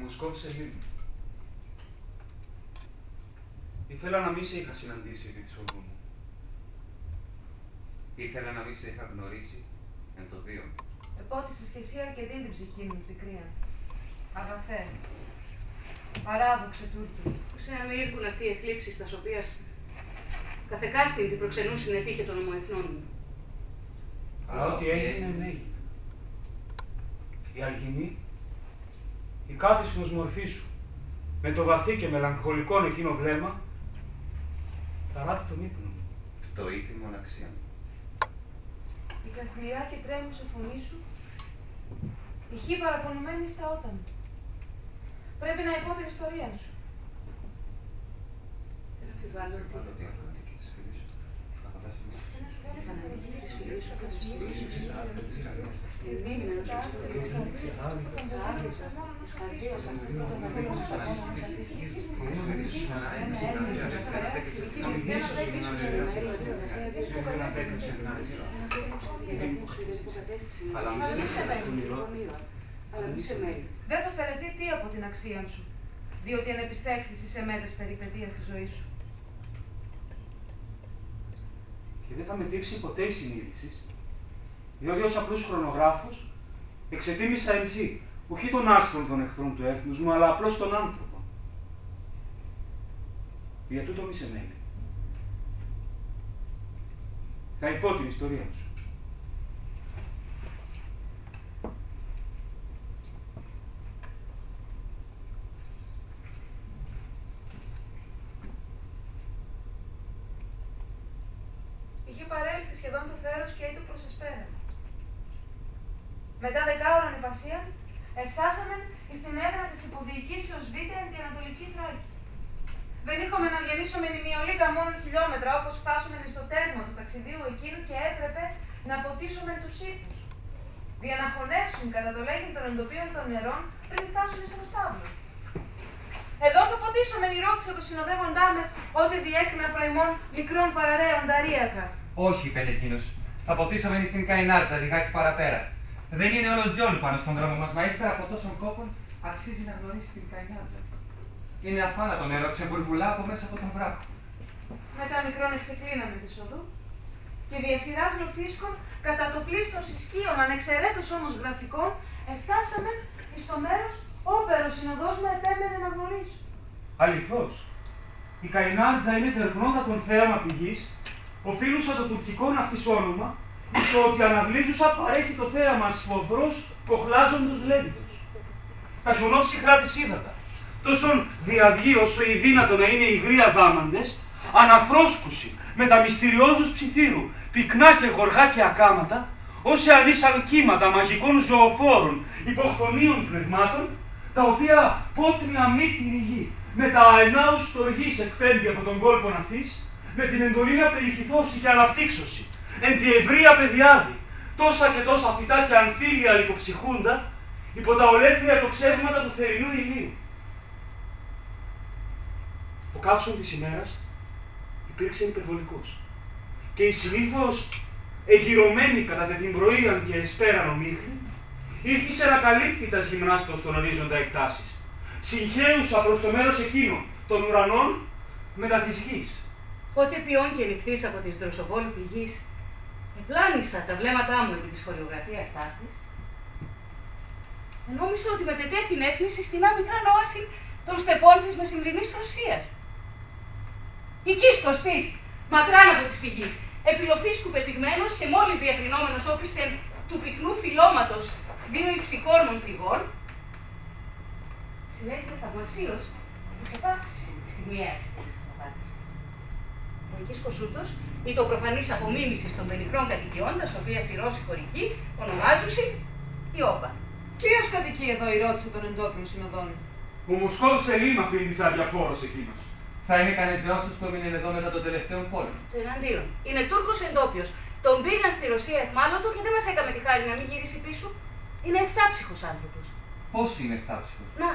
Μοσκόβη Σελήνη. Ήθελα να μην σε είχα συναντήσει επί της οδού μου. Ήθελα να μην σε είχα γνωρίσει εν το βίο. Επότισες κι εσύ αρκετή την ψυχή μου, πικρία. Αγαθέ. Παράδοξε Τούρκη. Πώς να μην ήρκουν αυτοί οι θλίψεις, τας οποίας καθεκάστην την προξενούσιν ετύχε των ομοεθνών μου. Αλλά ό,τι έγινε, έγινε. Η Αλγινή, η κάτισμος μορφή σου, με το βαθύ και μελαγχολικό εκείνο βλέμμα, ταράτει τον ύπνο μου. Το ήτιμον αξία μου. Η καθμηρά και τρέμουσα φωνή σου, η χή παραπονημένη στα ότα μου. Πρέπει να υπώ την ιστορία σου. Δεν αμφιβάλλω ότι... Η φανατική της φίλης σου θα κατάσει μέσα σου. Η φανατική της φίλης σου θα σπουδήσει σου. Η δίμηνος της ιστορίας. Της καρδίας αυτού του Δεν θα φερεθεί τι από την αξία σου, διότι ανεπιστεύθησης σε μέτες περιπετίας στη ζωή σου. Και δεν θα με τύψει ποτέ η συνείδηση, διότι ως απλούς χρονογράφος εξετίμησα εν σύ, όχι τον άστρον των εχθρών του έθνους μου, αλλά απλώς τον άνθρωπο. Για τούτο μη σε μέλει. Θα υπώ την ιστορία σου. Είχε παρέλθει σχεδόν το θέρος και ήτο προς εσπέρα. Μετά 10 ώρων υπασία, εφτάσαμε στην έδρα της υποδιοικήσεως Β' εν την Ανατολική Θράκη. Δεν είχαμε να διανύσουμε νημιολίκα μόνο χιλιόμετρα, όπως φτάσουμε στο τέρμα του ταξιδίου εκείνου και έπρεπε να ποτίσουμε τους ύπνους. Για να χωνεύσουν κατά το λέγειν των εντοπίων των νερών πριν φτάσουμε στο στάβλο. Εδώ θα ποτίσουμε, ρώτησε το συνοδεύοντά με, ότι διέκρινα προημών μικρών παραραίων ταρίακα. Όχι, είπε εκείνος. Θα ποτίσαμε στην Καϊνάρτζα, λιγάκι παραπέρα. Δεν είναι όλος διόλου πάνω στον δρόμο μας, μα ύστερα από τόσων κόπων αξίζει να γνωρίσει την Καϊνάρτζα. Είναι αφάνατο νερό, ξεβουρβουλά από μέσα από τον βράχο. Μετά μικρόν εξεκλίναμε της οδού και διασυράς λοφίσκων κατά το πλήστον συσκίων ανεξαιρέτως όμως γραφικών εφτάσαμε εις το μέρος όπερο συνοδός μου επέμενε να γνωρίσω. Αληθώς, η Καϊνάρτζα είναι τερνότατον θέαμα πηγής, οφείλουσα το τουρκικόν αυτής όνομα, στο ότι αναβλίζουσα παρέχει το θέαμα σφοδρός κοχλάζοντος λέβητος. Τα χιονόψυχρά της ύδατα, τόσον διαυγή όσο η δύνατο να είναι υγροί αδάμαντες, αναφρόσκουση με τα μυστηριώδους ψιθύρου, πυκνά και γοργά και ακάματα, όσοι ανήσαν κύματα μαγικών ζωοφόρων, υποχθονίων πνευμάτων, τα οποία πότρια μύτηρη γη, με τα αενάους στοργής εκπέμπει από τον κόλπον αυτής, με την εντολή να περιχυθώσει και αναπτύξωση, εν τη ευρεία παιδιάδη, τόσα και τόσα φυτά και ανθίλια υποψυχούντα, υπό τα ολέθρια τοξεύματα του θερινού ηλίου. Ο καύσον της ημέρας υπήρξε υπερβολικός και η συνήθως εγυρωμένη κατά την πρωίαν και εσπέραν ομίχνη, ήρχισε να καλύπτει τα γυμνάστος στον ορίζοντα εκτάσεις, συγχέουσα προς το μέρος εκείνο των ουρανών μετά της γης. Πότε ποιόν και ληφθείς από της δροσοβόλου πηγής, επλάνησα τα βλέμματά μου επί της χωριογραφίας τάχτης. Νόμιζα ότι μετετέθην έφνηση στην άμικρα νόαση των στεπών της μεσημβρινής Ρωσίας. Η γης κοστής, μακράν από της φυγής, επιλοφίσκου πεπιγμένος και μόλις διαφρυνόμενος όπισθεν του πυκνού φυλώματος δύο υψικόρμων φυγών, συνέτειλε θαυμασίως της επαύξησης της στιγμιαίας της απάτης. Ο οικής κοσούτος ή το προφανής απομίμησης των πενιχρών κατοικιών, τας οποίας οι Ρώσοι χωρικοί ονομάζουσι η όπα. Ποιος κατοικεί εδώ, ρώτησε τον εντόπιον συνοδόν. Ο Μοσκόβ Σελήμα πήδησε αδιαφόρος εκείνος. Θα είναι κανείς Ρώσος που έμεινε εδώ μετά τον τελευταίο πόλεμο. Το εναντίον. Είναι Τούρκος εντόπιος. Τον πήγαν στη Ρωσία εχμάλωτο και δεν μας έκαμε τη χάρη να μην γυρίσει πίσω. Είναι εφτάψυχος άνθρωπος. Πώς είναι εφτάψυχος? Να,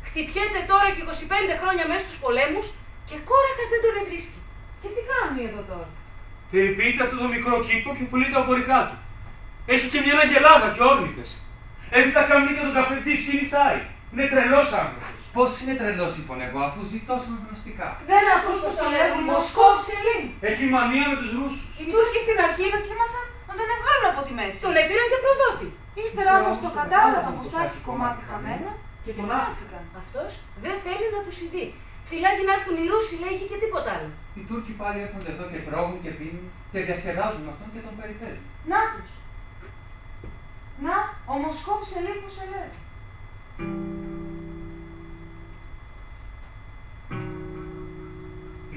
χτυπιέται τώρα και 25 χρόνια μέσα στους πολέμους και κόρακας δεν τον ευρίσκει. Και τι κάνουν εδώ τώρα? Περιποιείται αυτό το μικρό κήπο και πουλεί τα απορικά του. Έχει και μια αγελάδα και όρνηθες. Έπειτα κάνει και τον καφετζή ψήνει τσάι. Είναι τρελός άνθρωπος. Πώς είναι τρελός, είπων εγώ, αφού ζει τόσο γνωστικά. Δεν ακούς πως το λέγουν Μοσκόβ Σελίμ. Έχει μανία με τους Ρούσους. Οι Τούρκοι στην αρχή δοκίμασαν να τον βγάλουν από τη μέση. Τον επήραν για προδότη. Ύστερα όμως το κατάλαβαν πως θα έχει κομμάτι χαμένα και τον άφηκαν. Αυτός δεν θέλει να του συμβεί. Φυλάγει να έρθουν οι Ρούσοι, λέγει, και τίποτα άλλο. Οι Τούρκοι πάλι έρχονται εδώ και τρώγουν και πίνουν και διασκεδάζουν με αυτόν και τον περιπέζουν. Να τους. Να, ο Μοσκόβ Σελίμ που σε λέει.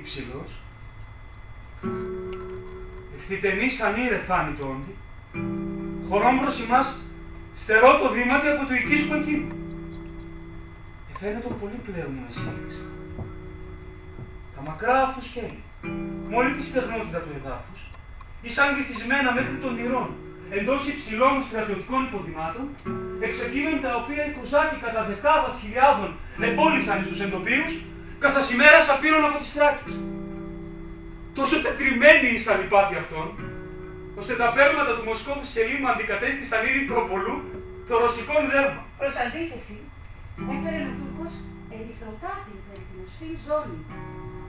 Υψηλός, ευθυτενής ανήρε φάνη το όντι, χωρών προς ημάς στερώ το βήματι από το οικίσκο εκείνο. Εφαίνεται πολύ πλέον η μεσήλιξη. Τα μακρά αυτού σκέλη, με όλη τη στεγνότητα του εδάφους, ήσαν βυθισμένα μέχρι των ηρών, εντός υψηλών στρατιωτικών υποδημάτων, εξ εκείνων τα οποία οι Κοζάκοι κατά δεκάδας χιλιάδων επόλυσαν στους εντοπίους, καθώς ημέρας απείρων από τις Θράκες. Τόσο τετριμένοι ήσαν οι πάτοι αυτών, ώστε τα πέρματα του Μοσκόβ Σελίμ αντικατέστησαν ήδη προπολού το ρωσικόν δέρμα. Προς αντίθεση, έφερε ο Τούρκος ερυθροτάτη περί την οσφήν ζώνη,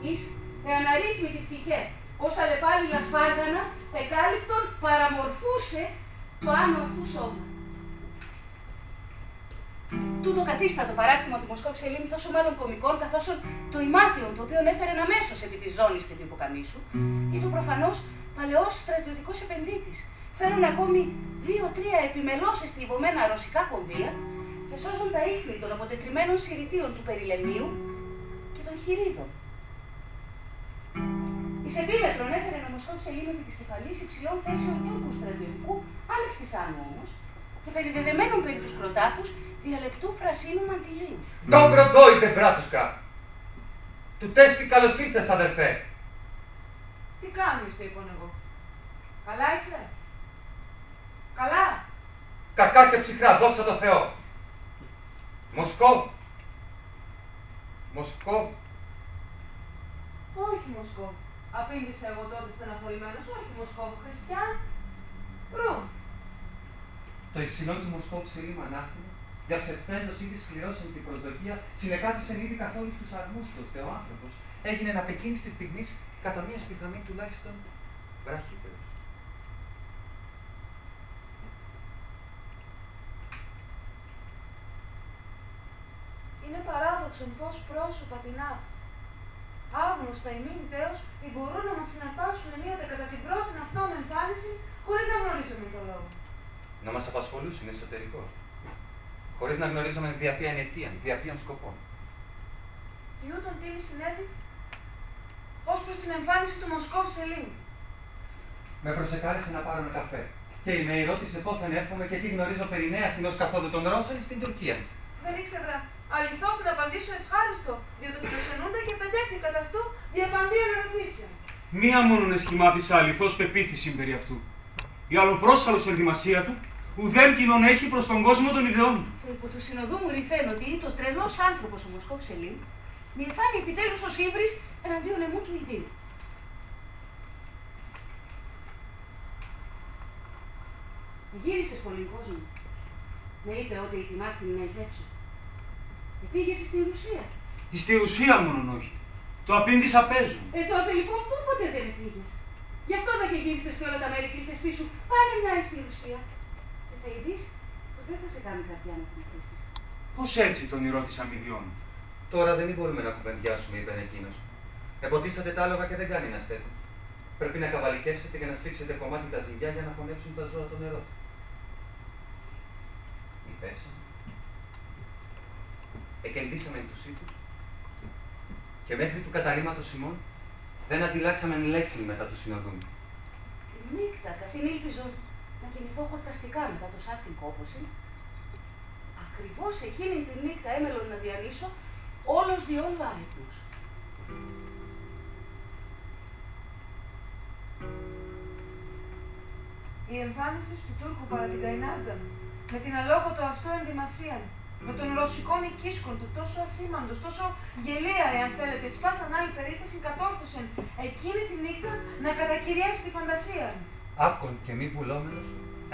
εις εαναρρύθμητη πτυχέ, όσα λεπάλληλα σπάργανα εκάλυπτον παραμορφούσε το άνω αυτού σώμα. Τούτο καθίστα το παράστημα του Μοσκόβ Σελίμ τόσο μάλλον κωμικών, καθώς το ημάτιον το οποίο έφερε αμέσως επί της ζώνης και του υποκαμίσου, ήταν προφανώς παλαιός στρατιωτικός επενδύτης. Φέρουν ακόμη 2-3 επιμελώς εστριβωμένα ρωσικά κομβία και σώζουν τα ίχνη των αποτετριμένων συρρητίων του περιλεμμίου και των χειρίδων. Εις επίμετρον έφερε ο Μοσκόβ Σελίμ επί της κεφαλής υψηλών θέσεων Τούρκου στρατιωτικού, άνευ της άνω όμως, και περιδεδεμένων περί τους κροτάφους διαλεπτού πρασίνου μαντιλίου. Dobro dojte, μπράτουσκα! Του τέστη καλώς ήρθες, αδερφέ! Τι κάνεις, το είπαν εγώ. Καλά είσαι. Καλά. Κακά και ψυχρά, δόξα τω Θεώ! Μοσκόβ! Μοσκόβ! Όχι Μοσκόβ. Απήντησα εγώ τότε στεναχωρημένος. Όχι Μοσκόβ, Χριστιαν. Ρουν. Το υψηλόν του Μοσκόβ Σελίμ ανάστημα, διαψευθέντος ήδη σκληρός εν την προσδοκία, συνεκάθισεν ήδη καθόλου στους αρμούς του, ώστε ο άνθρωπος έγινε απ' εκείνης της στιγμής κατά μία σπιθαμή τουλάχιστον βραχύτερος. Είναι παράδοξον πως πρόσωπα τεινά, άγνωστα ημίν τέος, μπορούν να μας συναρπάσουν ενίοτε κατά την πρώτη αυτόν εμφάνιση, χωρίς να γνωρίζουμε τον λόγο. Να μας απασχολούσουν εσωτερικώς, χωρίς να γνωρίζαμε δια ποιαν αιτίαν, δια ποιαν σκοπών. Τι ούτων τίμη συνέβη, ως προς την εμφάνιση του Μοσκόβ Σελίμ. Με προσεκάλεσε να πάρω ένα καφέ και με ρώτησε πόθεν έρχομαι και τι γνωρίζω περί νέας την ως καθόδου των Ρώσων στην Τουρκία. Δεν ήξερα αληθώς να απαντήσω ευχάριστο, διότι φιλοξενούνται και πεντέθη κατά αυτού διαπαντίαν ερωτήσεων. Μία μόνον εσχημάτισα αληθώς πεποίθηση περί αυτού. Η αλλοπρόσαλος ενδυμασία του, ουδέν κοινών έχει προς τον κόσμο των ιδεών του. Το υπό του συνοδού μου ρηθαίνω ότι είναι το τρελός άνθρωπος ο Μοσκόβ Σελίμ, διεφάνει επιτέλους ως ύβρις εναντίον εμού του ιδίου. Γύρισες πολύ κόσμο. Με είπε ότι ετοιμάστην να ηθεύσω. Επήγεσαι στη Ρουσία. Στη Ρουσία μόνον όχι. Το απήντησα παίζω. Τότε λοιπόν πού ποτέ δεν πήγες. Γι' αυτό δεν και γύρισες και όλα τα μέρη και ήρθες πίσω. Πάνε μια στη Ρουσία. Και θα ειδείς πως δεν θα σε κάνει καρδιά να την αφήσεις. Πώς έτσι, τον ρώτησα μηδιών. Τώρα δεν μπορούμε να κουβεντιάσουμε, είπε εκείνος. Εποτίσατε τα άλογα και δεν κάνει να στέκουν. Πρέπει να καβαλικεύσετε και να σφίξετε κομμάτι τα ζυγιά για να χωνέψουν τα ζώα το νερό. Υπεύσαμε. Εκεντήσαμε τους ήτους και μέχρι του καταλήμματος ημών δεν αντιλάξαμε λέξη μετά του συνοδούν. Τη νύχτα, καθήν ήλπιζω να κοιμηθώ χορταστικά μετά το σάφτιν κόπωση. Ακριβώς εκείνη τη νύχτα έμελον να διανύσω όλος διόλου άϊπνος. Η εμφάνιση του Τούρκου παρά την Καϊνάτζαν, με την αλόκοτο αυτό ενδυμασία, με τον ρωσικών οικίσκον του τόσο ασήμαντος, τόσο γελία, εάν θέλετε, σπάσαν άλλη περίσταση, κατόρθωσαν εκείνη τη νύχτα να κατακυριεύσει τη φαντασία μου. Άκον και μη βουλόμενος,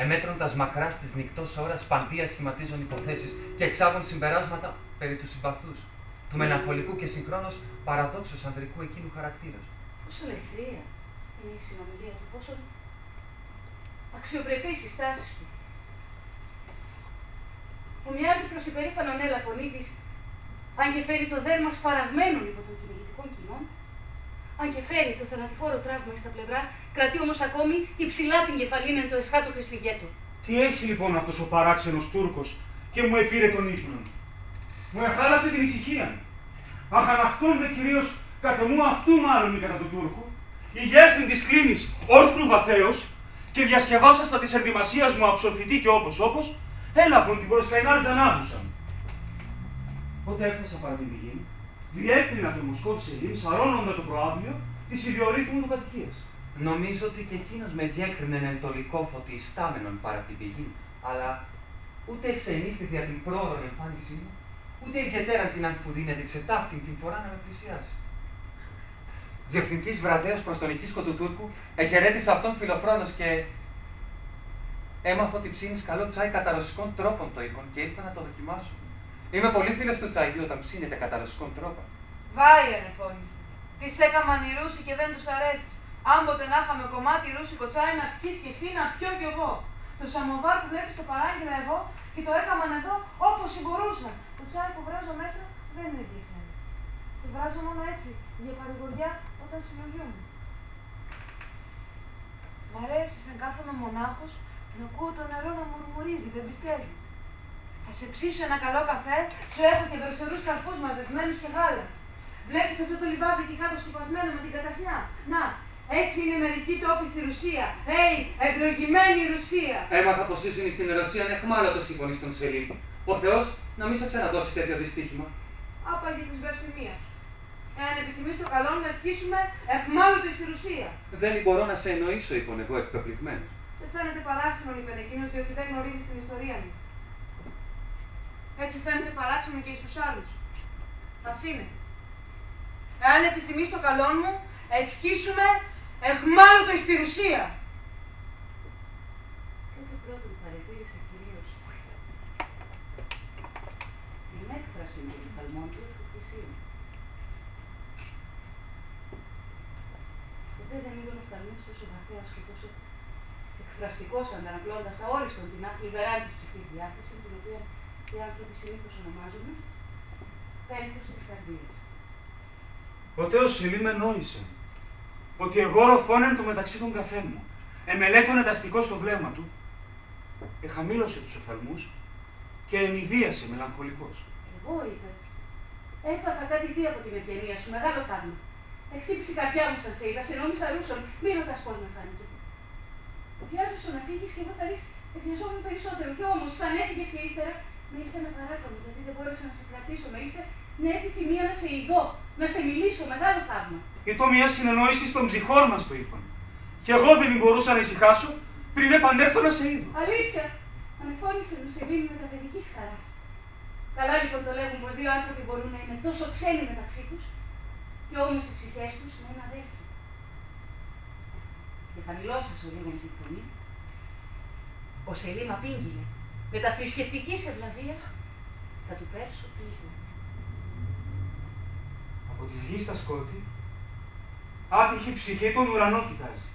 εμέτροντας μακρά της νυχτός ώρας παντία σχηματίζουν υποθέσεις και εξάγουν συμπεράσματα περί του συμπαθούς, του μελαγχολικού και συγχρόνως παραδόξως ανδρικού εκείνου χαρακτήρας. Πόσο ελευθερία είναι η συνομιλία του, πόσο αξιοπρεπής η στάση του. Που μοιάζει προς υπερήφανον έλα φωνή της, αν και φέρει το δέρμα σπαραγμένων υπό των κυνηγητικών κοινών, αν και φέρει το θανατηφόρο τραύμα στα πλευρά, κρατεί όμως ακόμη υψηλά την κεφαλήν εν το εσχάτο Χριστφυγέτο. Τι έχει λοιπόν αυτός ο παράξενος Τούρκος και μου επήρε τον ύπνο. Μου εχάλασε την ησυχία. Αχαναχτών δε κυρίως κατά μου αυτού μάλλον ή κατά του Τούρκου, η γέφτην της κλίνης όρθρου βαθέως και διασκευάσαστα της ενδυμασίας μου αψοφητή και όπως, έλαβον την προσκαϊνάλτζα ανάβουσαν. Πότε έφτασα παρά την πηγή, διέκρινα τον Μοσκόβ Σελίμ, σαρώνοντα το προάβλιο της ιδιορύθμου του κατοικίας. Νομίζω ότι και εκείνος με διέκρινεν εν το λυκόφωτη ιστάμενον παρά την πηγή, αλλά ούτε εξενίστη δια την πρόωρον εμφάνισή μου, ούτε ιδιαίτερα την ανспουδήν έδειξε ταύτην την φορά να με πλησιάσει. Διευθυντής βραδέως προς τον οικίσκο του Τούρκου, εχαιρέτησα αυτόν φιλοφρόνος και έμαθα ότι ψήνεις καλό τσάι κατά ρωσικών τρόπων το οίκον και ήρθα να το δοκιμάσω. Είμαι πολύ φίλος του τσαγιού όταν ψήνεται κατά ρωσικών τρόπων. Βάει, ανεφώνησε. Τις έκαμαν οι Ρούσοι και δεν τους αρέσεις. Άμποτε να είχαμε κομμάτι ρούσικο τσάι να πιεις και εσύ να πιω κι εγώ. Το σαμοβάρ που βλέπεις το παράγγειλα εγώ και το έκαμαν εδώ όπως μπορούσαν. Το τσάι που βράζω μέσα δεν είναι για εσένα. Το βράζω μόνο έτσι, για παρηγοριά όταν συλλογιούμαι. Μ' αρέσει σαν κάθομαι μονάχος να ακούω το νερό να μουρμουρίζει, δεν πιστεύεις? Θα σε ψήσω ένα καλό καφέ, σου έχω και δροσερούς καρπούς μαζευμένους και γάλα. Βλέπεις αυτό το λιβάδι εκεί κάτω σκεπασμένο με την καταχνιά? Να, έτσι είναι μερικοί τόποι στη Ρουσία. Ευλογημένη Ρουσία! Έμαθα πως ήσουν στην Ρωσία ανεχμάλωτο σύμφωνη στον Σελίμ. Ο Θεός να μην σε ξαναδώσει τέτοιο δυστύχημα. Άπαγε της βλασφημίας σου. Εάν επιθυμείς το καλό να ευχήσουμε εχμάλωτο στη Ρουσία. Δεν μπορώ να σε εννοήσω, είπον εγώ εκπεπληγμένος. Σε φαίνεται παράξενο, είπε εκείνος, διότι δεν γνωρίζεις την ιστορία μου. Έτσι φαίνεται παράξενο και εις τους άλλους. Ας είναι. Εάν επιθυμείς το καλό μου, ευχήσουμε εχμάλωτο στη Ρουσία. Τότε πρώτον παρατήρησε κυρίως την έκφραση με τον παλμό του εκπλησίου. Ποτέ δεν είδων οφθαλμούς τόσο βαθέως και τόσο εκφραστικός αντανακλώντας αόριστον την αθλιβεράν της ψυχής διάθεση, την οποία οι άνθρωποι συνήθως ονομάζουν πένθος της καρδίας. Ποτέ ο Σελίμ ενόησε ότι εγώ ροφώνεν το μεταξύ των καφέ μου, εμελέτωνε τα αστικό στο βλέμμα του, εχαμήλωσε τους οφθαλμούς και ενηδίασε μελαγχολικός. Εγώ, είπε, έπαθα κάτι τι από την ευγενία σου, μεγάλο θαύμα. Εκτύπησε η καρδιά μου σαν σε είδα, σε νόμισα ρούσον, μη ρωτάς πώς με φάνηκε. Βιάζεσαι να φύγεις και εγώ θα ρίξεις, ευβιαζόμουν περισσότερο. Κι όμως, σαν έφυγες και ύστερα, με ήρθε ένα παράπονο γιατί δεν μπόρεσα να σε κρατήσω. Με ήρθε μια επιθυμία να σε ειδώ, να σε μιλήσω, μεγάλο θαύμα. Ήτο μια συνεννόηση των ψυχών μας, το είπαν. Και εγώ δεν μπορούσα να ησυχάσω πριν επανέλθω να σε είδω. Αλήθεια, ανεφώνησε ο Σελίμ με τα παιδικής χαράς. Καλά λοιπόν το λέγουν πως δύο άνθρωποι μπορούν να είναι τόσο ξένοι μεταξύ τους, και όμως οι ψυχές τους να είναι αδέρφοι. Και χαμηλώσασο λίγο με την φωνή, ο Σελίμ απήγγειλε με τα θρησκευτικής ευλαβίας θα του πέρσω πλήγο. Από τη γη στα σκότη, άτυχη ψυχή τον ουρανό κοιτάζει.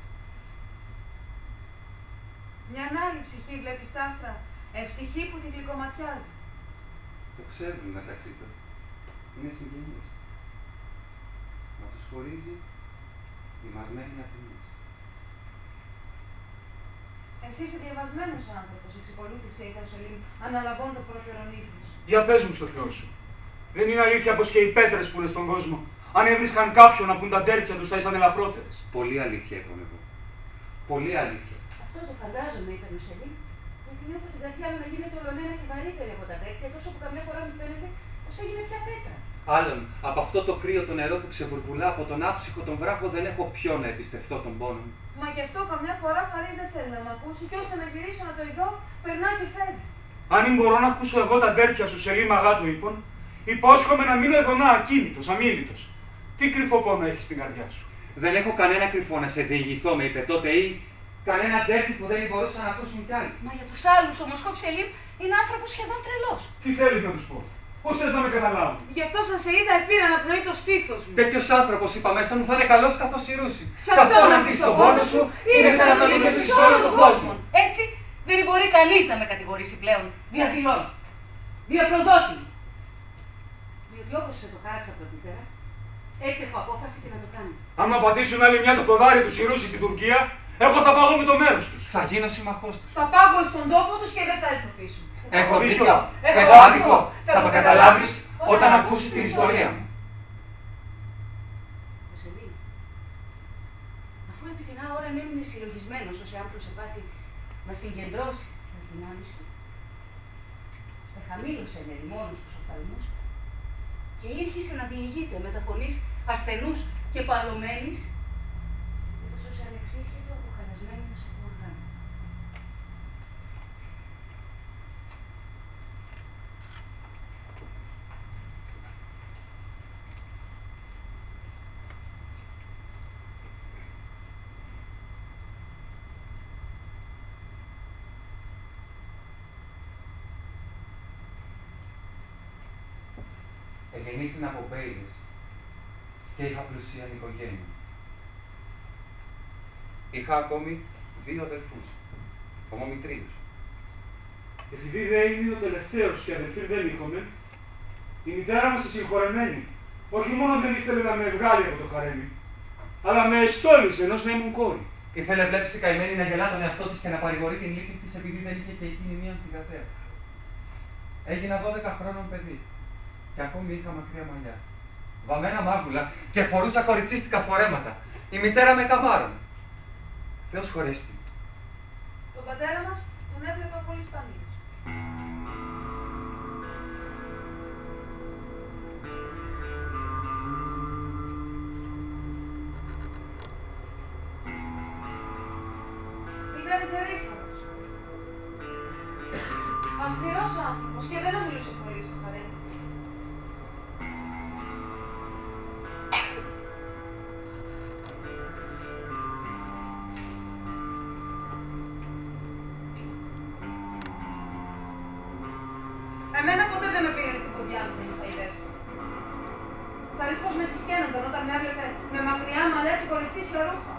Μια άλλη ψυχή βλέπει τ' άστρα, ευτυχή που την γλυκοματιάζει. Το ξέρουν μεταξύ του. Είναι συγγενείς. Μα τους χωρίζει η μαγμένη ατιμής. Εσύ είσαι διαβασμένος άνθρωπος, εξακολούθησε η Σελίμ, αναλαβών το πρώτερον ύφος. Για πες μου στο Θεό σου. Δεν είναι αλήθεια πως και οι πέτρες που είναι στον κόσμο, αν έβρισκαν κάποιον να πουν τα τέρκια τους, θα ήσαν ελαφρότερες? Πολύ αλήθεια, είπαν εγώ. Πολύ αλήθεια. Αυτό το φαντάζομαι, είπε ο Σελίμ, γιατί νιώθω την καρδιά μου να γίνεται ολονένα και βαρύτερη από τα τέρκια, τόσο που καμιά φορά μου φαίνεται πως έγινε πια πέτρα. Άλλον, από αυτό το κρύο το νερό που ξεβουρβουλά από τον άψυχο τον βράχο δεν έχω ποιο να εμπιστευτώ τον πόνο μου. Μα και αυτό καμιά φορά Φαρής δεν θέλει να μ' ακούσει και ώστε να γυρίσω να το ειδώ, περνά και φεύγει. Αν μπορώ να ακούσω εγώ τα τέρκια σου, Σελίμ αγάτου είπων, υπόσχομαι να μείνω εδώ να ακίνητος, αμίλητος. Τι κρυφό πόνο έχεις στην καρδιά σου? Δεν έχω κανένα κρυφό να σε διηγηθώ, με είπε τότε, ή Κανένα ντέρτι που δεν μπορούσαν να ακούσουν κι άλλοι. Μα για τους άλλους ο Μοσκόφ Σελίμ είναι άνθρωπος σχεδόν τρελός. Τι θέλεις να τους πω, πώς θες να με καταλάβουν. Γι' αυτό σας σε είδα επήρα να πνοεί το στήθος μου. Τέτοιος άνθρωπος, είπα μέσα μου, θα είναι καλός καθώς η Ρούση. Σ' αυτό να μπει στον πόνο σου, είναι σαν να τον είπες σε όλο τον κόσμο. Έτσι δεν μπορεί κανείς να με κατηγορήσει πλέον. Διαδηλώνω. Διαπροδότη. Διότι όπως σε το χάραξα πρωτήτερα, έτσι έχω απόφαση και να το κάνω. Άμα πατήσουν άλλη μια το ποδάρι τους οι Ρούσοι στην Τουρκία, εγώ θα πάγω με το μέρος τους. Θα γίνω σύμμαχός τους. Θα πάγω στον τόπο τους και δεν θα έρθω πίσω. Έχω δίκιο. Έχω άδικο. Θα το καταλάβεις όταν ακούσεις την ιστορία μου. Ο Σελίμ, αφού επί την ώρα έμεινε συλλογισμένος ως εάν προσεπάθη να συγκεντρώσει τις δυνάμεις του, εχαμήλωσε ερημόνους τους οφθαλμούς και ήρχισε να διηγείται με τα φωνής ασθενούς και παλωμένης, όσο σε ανεξήχητο αποχαλασμένου μουσικού οργάνου. Γεννήθηνα από μπέιδες και είχα πλουσία οικογένεια. Είχα ακόμη 2 αδελφούς, ομομητρίους. Επειδή δεν είμαι ο τελευταίος και αδελφοί δεν είχαμε, η μητέρα μας η συγχωρεμένη, όχι μόνο δεν ήθελε να με βγάλει από το χαρέμι, αλλά με εστόλισε ενός να ήμουν κόρη. Ήθελε βλέπεις η καημένη να γελά τον εαυτό της και να παρηγορεί την λύπη της επειδή δεν είχε και εκείνη μία θυγατέρα. Έγινα 12 χρόνων παιδί. Και ακόμη είχα μακριά μαλλιά. Βαμμένα μάγουλα και φορούσα κοριτσίστικα φορέματα. Η μητέρα με καμάρωνε. Θεός χωρέστη. Τον πατέρα μας τον έβλεπα πολύ σπανίως. Ήταν υπερήφανος. Αυστηρός άνθρωπος και δεν ομιλούσε πολύ στο χαρέμι. Εμένα ποτέ δεν με πήρε στην ποδιά μου να με χαϊδεύσει. Θα δεις πως με συχαίνονταν όταν με έβλεπε με μακριά μαλλιά και κοριτσίσια ρούχα.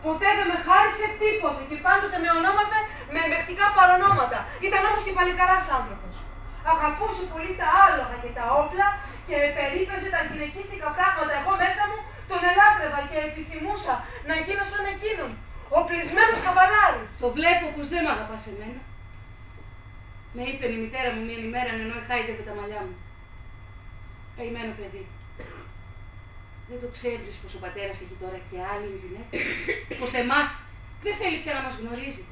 Ποτέ δεν με χάρισε τίποτε και πάντοτε με ονόμασε με εμπεχτικά παρονόματα. Ήταν όμως και παλικαράς άνθρωπος. Αγαπούσε πολύ τα άλογα και τα όπλα και περίπεσε τα γυναικίστικα πράγματα. Εγώ μέσα μου τον ελάτρευα και επιθυμούσα να γίνω σαν εκείνον. Οπλισμένος καβαλάρης. Το βλέπω πως δεν μ' αγαπάς εμένα. Με είπε η μητέρα μου μια ημέρα ενώ χάιδευε τα μαλλιά μου. Καημένο παιδί. Δεν το ξέρεις πως ο πατέρας έχει τώρα και άλλη γυναίκα. Πως εμάς δεν θέλει πια να μας γνωρίζει.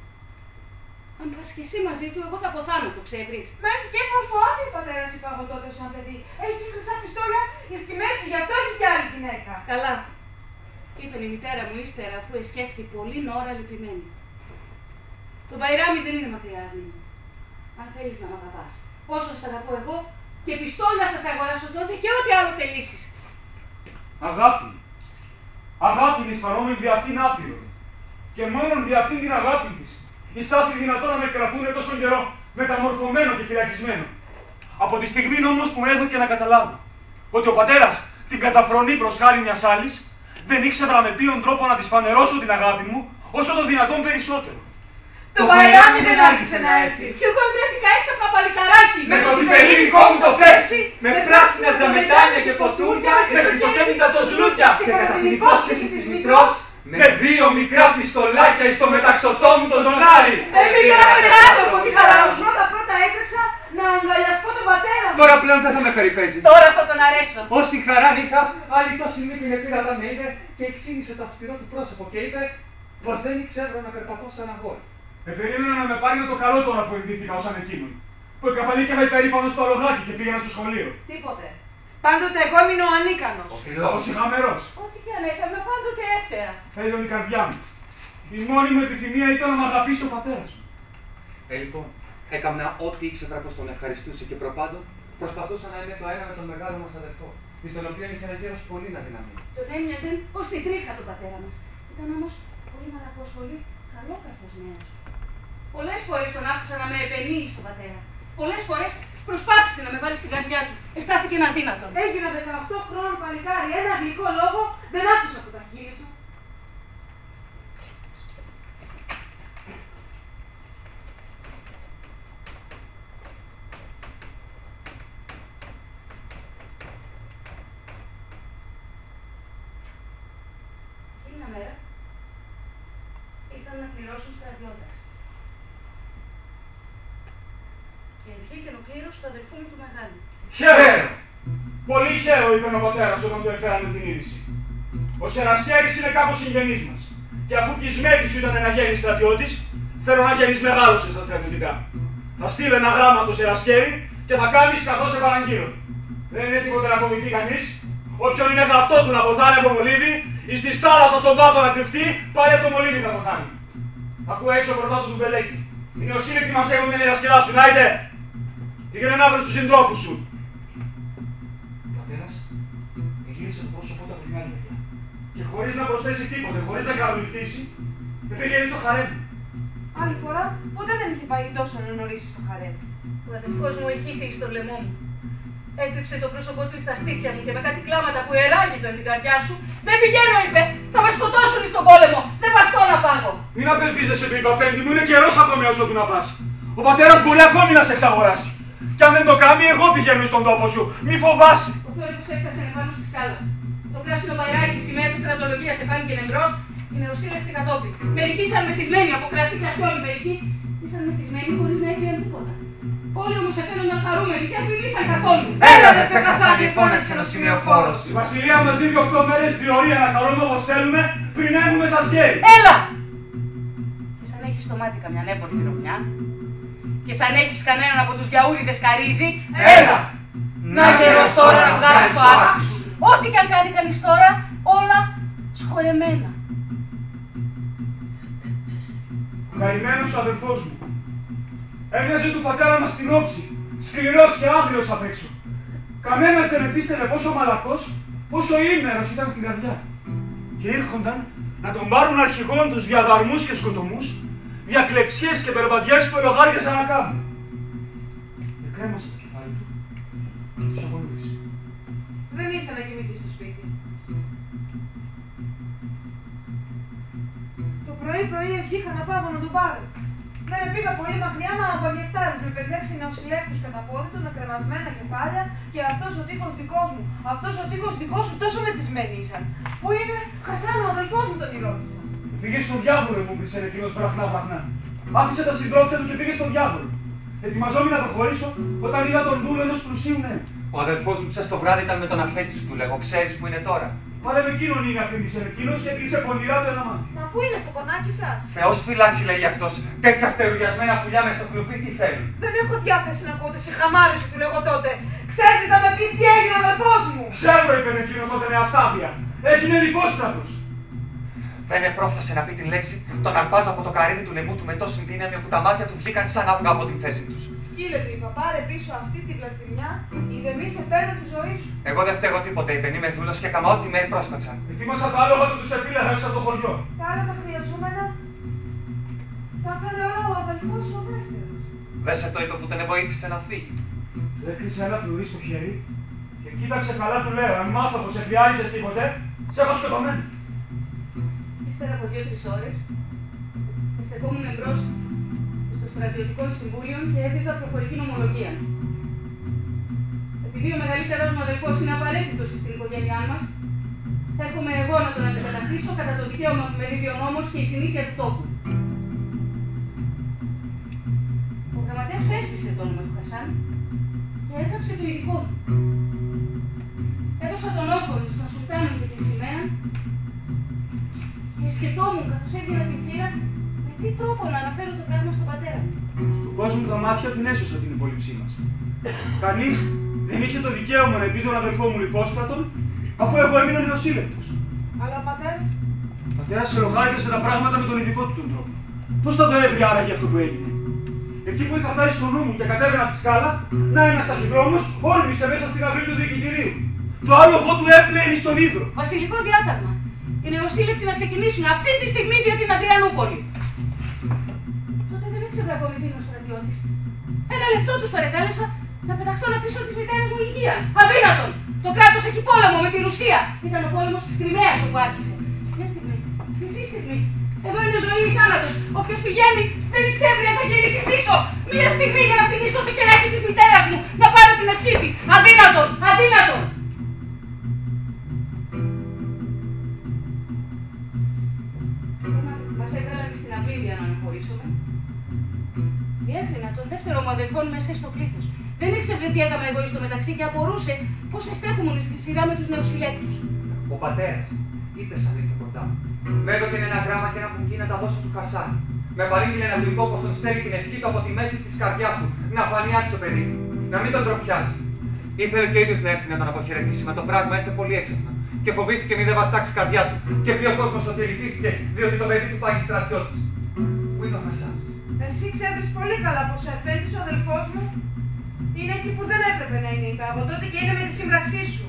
Αν πας και εσύ μαζί του, εγώ θα ποθάνω, το ξέρεις. Μα έχει και μορφωάδη ο πατέρας, είπα εγώ τότε σαν παιδί. Έχει και χρυσά πιστόλια στη μέση, γι' αυτό έχει και άλλη γυναίκα. Καλά. Είπε η μητέρα μου ύστερα, αφού εσκέφθη πολλή ώρα λυπημένη. Το Μπαϊράμι δεν είναι μακριά, Αγνή μου. Αν θέλεις να μ' αγαπάς, όσο σ' αγαπώ εγώ, και πιστόλια θα σε αγοράσω τότε και ό,τι άλλο θελήσεις. Αγάπη. Αγάπη αισθανόμουν δι' αυτήν άπειρο. Και μόνον δι' αυτήν την αγάπη της, ειστάθη δυνατό να με κρατούνε τόσο καιρό μεταμορφωμένο και φυλακισμένο. Από τη στιγμή όμως που με έδωκε να καταλάβω ότι ο πατέρας την καταφρονεί προς χάρη μιας άλλης, δεν ήξερα με ποιον τρόπο να της φανερώσω την αγάπη μου όσο το δυνατόν περισσότερο. Το Μπαϊράμι δεν άρχισε να έρθει. Κι εγώ βρέθηκα έξω από τα παλικαράκι. Με το τυπερίδικό μου το φέση, με πράσινα τζαμετάνια και ποτούρια, Με χρυσοκέντητα το σλούκια και κατά την υπόσχεση της μητρός, με 2 μικρά πιστολάκια εις το μεταξωτό μου το ζωνάρι. Δεν πήγα να περάσω από τη χαρά μου. Πρώτα έτρεξα να αγκαλιαστώ τον πατέρα μου. Τώρα πλέον δεν θα με περιπέζει. Τώρα θα τον αρέσω. Όση χαρά είχα, άλλη τόση λύπη με πήρα όταν με είδε και εξήγησε το αυστηρό του πρόσωπο και είπε πως δεν ήξερα να περπατώ σαν αγόρι. Περίμενα να με πάρει με το καλό τώρα που ενδύθηκα ως ανεκείμενο. Που εκαφαλίκευα υπερήφανο στο αλογάκι και πήγαινα στο σχολείο. Τίποτε. Πάντοτε εγώ ήμουν ο ανίκανος. Ο σιχαμερός. Ό,τι και αν έκανα, πάντοτε έφερα. Έλειωνε η καρδιά μου. Η μόνη μου επιθυμία ήταν να μ' αγαπήσει ο πατέρας μου. Λοιπόν, έκανα ό,τι ήξερα πως τον ευχαριστούσε και προπάντων προσπαθούσα να είμαι το ένα με τον μεγάλο μας αδερφό, εις τον οποίο είχε ένα γέρος πολύ να δυναμεί. Τον έμοιαζε ως την τρίχα του πατέρα μας. Ήταν όμως πολύ μαλακός, πολύ καλόκαρδος νέος. Πολλές φορές τον άκουσα να με επενεί στον πατέρα. Πολλές φορές προσπάθησε να με βάλει στην καρδιά του. Αισθάθηκε αδύνατον. Έγινα 18 χρόνων παλικάρι. Ένα γλυκό λόγο δεν άκουσα από τα χείλη του. Εκείνη μια μέρα ήρθαν να κληρώσουν στρατιώτας. Και βγήκε ο κλήρος του αδελφού μου του μεγάλου. Χαίρομαι! Πολύ χαίρομαι, είπε ο πατέρας όταν του έφεραν την είδηση. Ο Σερασκέρης είναι κάπως συγγενής μας. Και αφού κυσμένη σου ήταν να γίνεις στρατιώτης, θέλω να γίνεις μεγάλος στα στρατιωτικά. Θα στείλω ένα γράμμα στο Σερασκέρη και θα κάνεις καθώς σε παραγγείλω. Δεν είναι τίποτα να φοβηθεί κανείς. Όποιον είναι γραφτό του να ποθάνει από μολύβι, ή στη θάλασσα στον πάτο να κρυφτεί, πάλι από το μολύβι θα ποθάνει. Ακούω έξω μπροστά του μπελέκι. Είναι ο σύλληπτοι μας έχουν την διδασκελά σου, Νάιτε! Πήγαινε να βρεις τους συντρόφους σου. Ο πατέρας εγύρισε το πρόσωπό του από την άλλη μεριά. Και χωρίς να προσθέσει τίποτε, χωρίς να καλοδειχτήσει, πήγαινε στο χαρέμ. Άλλη φορά, ποτέ δεν είχε πάει τόσο νωρίς στο χαρέμ. Ο αδελφός μου έχει φύγει στο λαιμό μου. Έκρυψε το πρόσωπό του στα στήθια μου και με κάτι κλάματα που εράγιζαν την καρδιά σου. Δεν πηγαίνω, είπε! Θα με σκοτώσουν στον πόλεμο! Δεν βαστώ να πάγω! Μην απελπίζεσαι, του είπα, Αφέντη μου, είναι καιρός ακόμη όσο του να πας. Ο πατέρας μπορεί ακόμη να σε εξαγοράσει. Κι αν δεν το κάνει, εγώ πηγαίνω στον τόπο σου. Μη φοβάσαι. Ο θόρυβος έφτασε πάνω στη σκάλα. Το πράσινο μπαϊράκι, σημαία της στρατολογίας, εφάνηκε νευρός, οι νεοσύλλεκτοι κατόπιν. Μερικοί ήσαν μεθυσμένοι από κρασί και αχιόλι, μερικοί ήσαν μεθυσμένοι χωρίς να ήπιαν τίποτα. Όλοι όμως εφαίνονταν χαρούμενοι και ας μην ήσαν καθόλου. Έλα, αδερφέ Χασάνη, φώναξε ο σημειοφόρος. Η βασιλεία μας δίνει 8 μέρες διορία να χαρούμε όπως θέλουμε πριν έχουμε στα σκέρι. Έλα! Και σαν έχεις στο μάτι καμιά νεύωρθη ρωμιά, και σαν έχεις κανέναν από τους γιαούριδες καρύζει, έλα! Να καιρός τώρα να βγάλεις το άκρη σου. Ό,τι και αν κάνει κανείς τώρα, όλα σχορεμένα. Ο καημένος ο αδερφός μου. Έμοιαζε του πατέρα μας στην όψη, σκληρός και άγριος απ' έξω. Κανένας δεν επίστευε πόσο μαλακός, πόσο ήμερος ήταν στην καρδιά. Και ήρχονταν να τον πάρουν αρχηγόν τους διαδαρμούς και σκοτωμούς, διακλεψιές και περπατιές που ελογάριασαν να κάνουν. Εκρέμασε το κεφάλι του και τους ακολούθησε. Δεν ήρθε να κοιμηθεί στο σπίτι. Το πρωί ευγήκα να πάω να τον πάρω. Δεν πήγα πολύ μακριά να απαγγεκτάρεις με 5-6 νεοσυλλέκτους κατά πόδι του με κρεμασμένα κεφάλια και αυτός ο τείχος δικός μου, αυτός ο τείχος δικός σου τόσο μεθυσμένοι ήσαν. Πού είναι, Χασάν, ο αδελφός μου, τον ρώτησα. Πήγε στον διάβολο, μου είπε εκείνος βραχνά. Άφησε τα συντρόφια του και πήγε στον διάβολο. Ετοιμαζόμουν να προχωρήσω όταν είδα τον δούλο ενός πλουσίου νέου. Ο αδελφός μου ψες το βράδυ ήταν με τον αφέτη σου, του λέγω. Ξέρεις που είναι τώρα. Πάλε με εκείνον είναι, απήντησε εκείνος και κλείσε πονηρά το ένα μάτι. Μα πού είναι στο κονάκι σας? Θεός φυλάξει, λέει αυτός. Τέτοια φτερουγιασμένα πουλιά μες στο κλουβί, τι θέλουν. Δεν έχω διάθεση να πω ούτε σε χαμάρες σου, του λέγω τότε. Ξέρεις να με πεις τι έγινε, αδελφός μου. Ξέρω, είπε εκείνος τότε με αυτάβια. Έγινε λιπόστρατος. Δεν επρόφθασε να πει την λέξη, τον αρπάζω από το καρύδι του λαιμού του με τόση δύναμη που τα μάτια του βγήκαν σαν αυγά από την θέση τους. Σκύλε, του είπα, πάρε πίσω αυτή τη βλαστημιά, είδε μη σε παίρνω τη ζωή σου. Εγώ δεν φταίω τίποτε, είπε, είμαι δούλος και έκανα ό,τι με επρόσταξαν. Ετοίμασα τα άλογα του, τους εφήλεγα έξω από το χωριό. Τα άλογα χρειαζόμενα, τα φέρε όλα ο αδελφός σου ο δεύτερος. Δεν σε το είπε που τον βοήθησε να φύγει. Έκλεισε ένα φλουρί στο χέρι και κοίταξε καλά, του λέω: αν μάθω πως σε χρειάζεσαι τίποτε, σε έχω σκοτωμένο. Ύστερα από 2-3 ώρες, στεκόμουν εμπρός στο στρατιωτικό συμβούλιο και έδιδα προφορική νομολογία. Επειδή ο μεγαλύτερος μου αδελφός είναι απαραίτητος στην οικογένειά μας, έρχομαι εγώ να τον αντικαταστήσω κατά το δικαίωμα που με δίδει ο νόμος και η συνήθεια του τόπου. Ο γραμματέας έσπισε το όνομα του Χασάν και έγραψε το ειδικό του. Έδωσα τον όρκο στον Σουλτάνο και τη σημαία και σκεφτόμουν καθώς έβγαινα την θύρα με τι τρόπο να αναφέρω το πράγμα στον πατέρα μου. Στον κόσμο τα μάτια την έσωσα την υπόλοιψή μας. Κανείς δεν είχε το δικαίωμα να πει τον αδελφό μου λιπόστρατον, αφού εγώ έμεινα νεοσύλλεκτος. Αλλά ο πατέρας. Ο πατέρας ελογάριασε τα πράγματα με τον ειδικό του τον τρόπο. Πώς θα το έβρι άραγε αυτό που έγινε? Εκεί που είχα φτάσει στο νου μου και κατέβαινα τη σκάλα, να ένας ταχυδρόμος όρμησε μέσα στην αυλή του διοικητηρίου. Το άλογο του έπλαινε στον ύδρο. Βασιλικό διάταγμα. Οι νεοσύλλεκτοι να ξεκινήσουν αυτή τη στιγμή για την Αδριανούπολη. Τότε δεν ήξερα ακόμη ποιο είναι ο στρατιώτης. Ένα λεπτό τους παρεκάλεσα να πεταχτώ να αφήσω της μητέρας μου υγεία. Αδύνατον! Το κράτος έχει πόλεμο με τη Ρουσία. Ήταν ο πόλεμος της Κριμαίας όπου άρχισε. Μια στιγμή, μισή στιγμή. Εδώ είναι ζωή ή θάνατος. Όποιος πηγαίνει δεν ξέρει αν θα γυρίσει πίσω. Μια στιγμή για να φιλήσω το χεράκι της μητέρας μου, να πάρω την ευχή της. Αδύνατον! Αδύνατον! Μας έβγαλαν στην αυλίδια να αναχωρήσουμε. Διέκρινα τον δεύτερο μου αδελφόν μέσα στο πλήθος. Δεν ήξερε τι έκανα εγώ στο μεταξύ και απορούσε πώς εστέκουμουν στη σειρά με τους νεοσυλλέκτους. Ο πατέρας είπε σαν ήρθε κοντά μου. Με έδωκε ένα γράμμα και ένα κουκκί να τα δώσω του Χασάνη. Με παρήγγειλε να του πω πως τον στέλνει την ευχή του από τη μέση της καρδιάς του, να φανεί άξιο παιδί του, να μην τον τροπιάσει. Ήθελε και ο ίδιος να έρθει να τον αποχαιρετήσει, μα το πράγμα έρθε πολύ έξαφνα. Και φοβήθηκε μη δεν βαστάξει η καρδιά του. Και πει ο κόσμος ότι λυπήθηκε διότι το παιδί του πάει στρατιώτης. Πού είναι ο Χασάνης? Εσύ ξέρεις πολύ καλά πως ο Εφέντης, ο αδελφός μου, είναι εκεί που δεν έπρεπε να είναι, είπε, από τότε και είναι με τη σύμπραξή σου.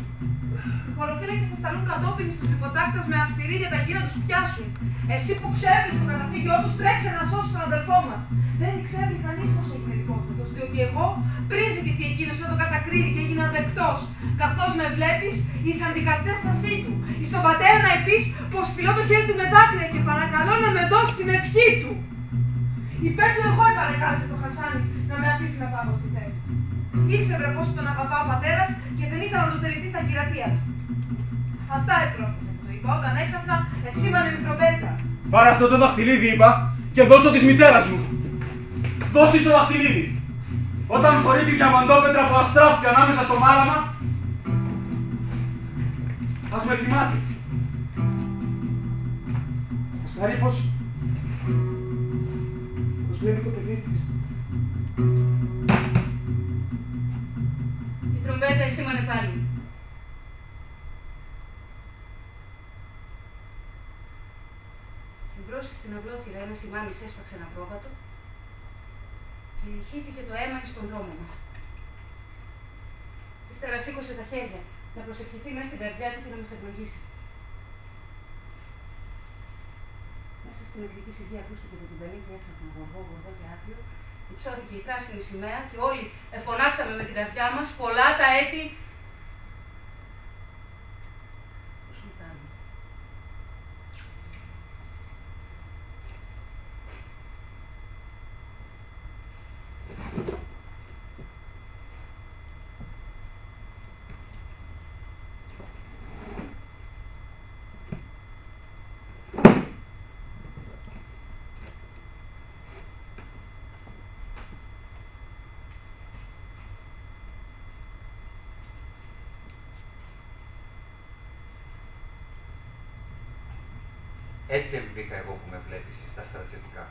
Οι χωροφύλακες θα σταλούν κατόπιν στους λιποτάκτας με αυστηρή διαταγή να τους πιάσουν. Εσύ που ξέρεις το καταφύγιό τους, τρέξε να σώσεις τον αδελφό μας. Δεν ξέρει κανείς πως έγινε λιπόστατος, διότι εγώ πριν ζητηθεί εκείνος εδώ κατακρίνει και έγινα δεκτός. Καθώς με βλέπεις, εις αντικατέστασή του. Εις τον πατέρα να πεις πως φιλώ το χέρι του με δάκρυα και παρακαλώ να με δώσει την ευχή του. Υπέρ του εγώ επανεκάλεσε τον Χασάνη να με αφήσει να πάω στη θέση. Ήξερε πόσο τον αγαπά ο πατέρας και δεν ήθελα να τον στερηθεί στα γυρατεία του. Αυτά επρόφθασε που το είπα, όταν έξαφνα εσήμανε η τρομπέτα. Πάρε αυτό το δαχτυλίδι, είπα, και δώσ' το της μητέρας μου. Δώσ' της το δαχτυλίδι. Όταν χωρεί τη διαμαντόπετρα που αστράφηκε ανάμεσα στο μάλαμα, ας με θυμάται. Ας χαρεί πως βλέπει το παιδί της. Η τρομπέτα σήμανε πάλι. Εμπρός στην αυλόθυρα ένας ημάμις έσπαξε ένα πρόβατο και χύθηκε το αίμα στον δρόμο μας. Ύστερα σήκωσε τα χέρια να προσευχηθεί μέσα στην καρδιά του και να μας ευλογήσει. Μέσα στην νεκρική σιγή ακούστηκε το τυμπανί και έξαφνα γοργό και άκριο. Υψώθηκε η πράσινη σημαία και όλοι εφωνάξαμε με την καρδιά μας πολλά τα έτη του Σουλτάνου. Έτσι εμβήκα εγώ που με βλέπεις στα στρατιωτικά.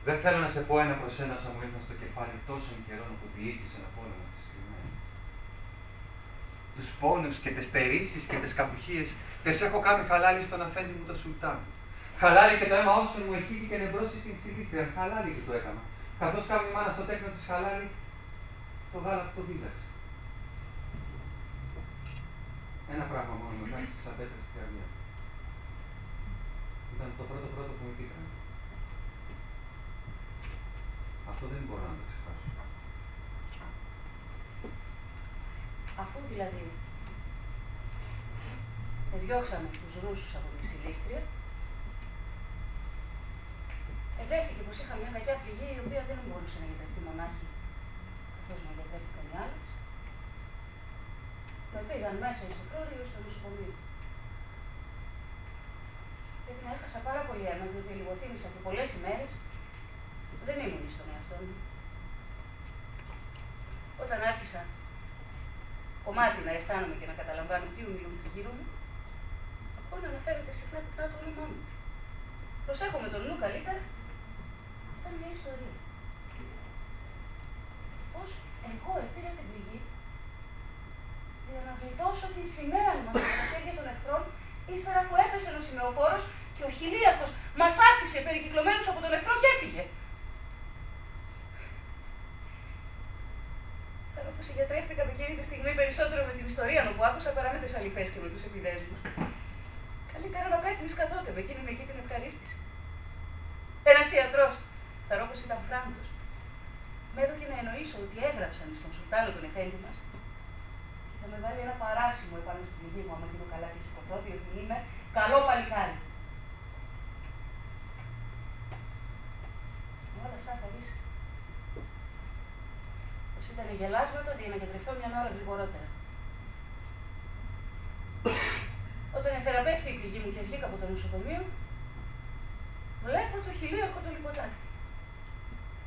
Δεν θέλω να σε πω ένα προς ένα όσα μου ήρθαν στο κεφάλι τόσων καιρών που διοίκησε ένα πόλεμο στη Κριμαία. Τους πόνους και τις στερήσεις και τις καπουχίες τις έχω κάνει χαλάλι στον αφέντη μου τον Σουλτάνο. Χαλάλι και το αίμα όσων μου εχύθηκε νευρώσει στην Σιλίστρια. Χαλάλι και το έκανα. Καθώς κάνει η μάνα στο τέκνο της χαλάλι το γάλα που το βίζαξε. Ένα πράγμα μόνο με κάνει σαν πέτρα στην καρδιά. Ήταν το πρώτο που με πήκανε. Αυτό δεν μπορώ να το ξεχάσω. Αφού δηλαδή διώξαμε τους Ρούσους από τη Σιλίστρια, ευρέθηκε πως είχα μια κακιά πληγή η οποία δεν μπορούσε να γιατρευτεί μονάχη, καθώς με γιατρεύτηκαν οι άλλες. Με πήγαν μέσα στο φρόριο στο νοσοκομείο. Πρέπει να έχασα πάρα πολύ αίμα, διότι λιγοθύμησα και πολλές ημέρες δεν ήμουν στον εαυτό μου. Όταν άρχισα κομμάτι να αισθάνομαι και να καταλαμβάνω τι μιλούν γύρω μου, ακούω να αναφέρεται συχνά πυκνά το όνομά μου. Προσέχω με τον νου καλύτερα. Ήταν μια ιστορία. Πώς εγώ επήρα την πληγή για να γλιτώσω την σημαία μας από τα χέρια των εχθρών, ύστερα αφού έπεσε ο σημεοφόρος και ο χιλίαρχος μας άφησε περικυκλωμένους από τον εχθρό και έφυγε. Πως γιατρεύτηκα με εκείνη τη στιγμή περισσότερο με την ιστορία που άκουσα παρά με τις αληθές και με τους επιδέσμους. Καλύτερα να πέθνεις καθότε με εκείνη εκεί την ευχαρίστηση. Ένας ιατρός, θαρώ πως ήταν Φράγκος, με έδωκε να εννοήσω ότι έγραψαν στον Σουλτάνο τον Εφέντη μας και θα με βάλει ένα παράσημο επάνω στην πληγή μου άμα γίνω καλά και σηκωθώ, διότι είμαι καλό παλικάρι. Με όλα αυτά θα δεις πως ήταν γελάσματα για να γιατρευτώ μια ώρα γρηγορότερα. Όταν εθεραπεύτη η πληγή μου και βγήκα από το νοσοκομείο, βλέπω το χιλίαρχο το λιποτάκτη.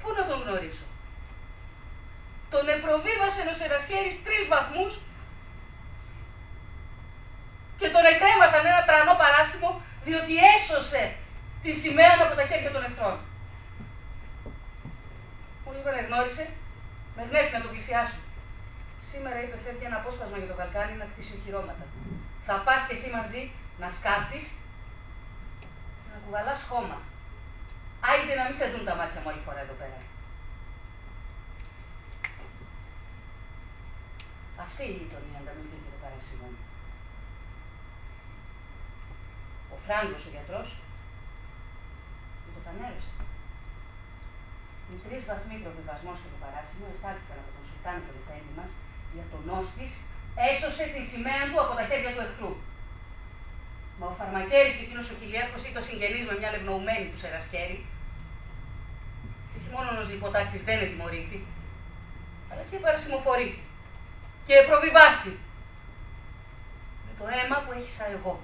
Πού να τον γνωρίσω? Τον επροβίβασε ο Σερασκέρης 3 βαθμούς και τον εκρέμασαν ένα τρανό παράσημο διότι έσωσε τη σημαία από τα χέρια των εχθρών. Μόλις με αναγνώρισε, με γνέφει να τον πλησιάσω. Σήμερα, είπε, φεύγει ένα απόσπασμα για το Βαλκάνι να κτίσει οχυρώματα. Θα πας κι εσύ μαζί να σκάφτεις και να κουβαλάς χώμα. Άιντε να μην σε δουν τα μάτια μου άλλη φορά εδώ πέρα. Αυτή ήταν η ανταμοιβή και το παράσημο μου. Ο Φράγκος, ο γιατρός, μου το φανέρωσε. Οι 3 βαθμοί προβιβασμός και το παράσημο εστάλθηκαν από τον Σουλτάνο τον Εφέντη μας, για τον νόστης έσωσε τη σημαία του από τα χέρια του εχθρού. Μα ο φαρμακέρης εκείνος ο χιλιάρχος ήταν συγγενής με μια ευνοουμένη του Σερασκέρη. Και όχι μόνο ως λιποτάκτης δεν ετιμωρήθη, αλλά και παρασημοφορήθη. Και προβιβάστη με το αίμα που έχισα εγώ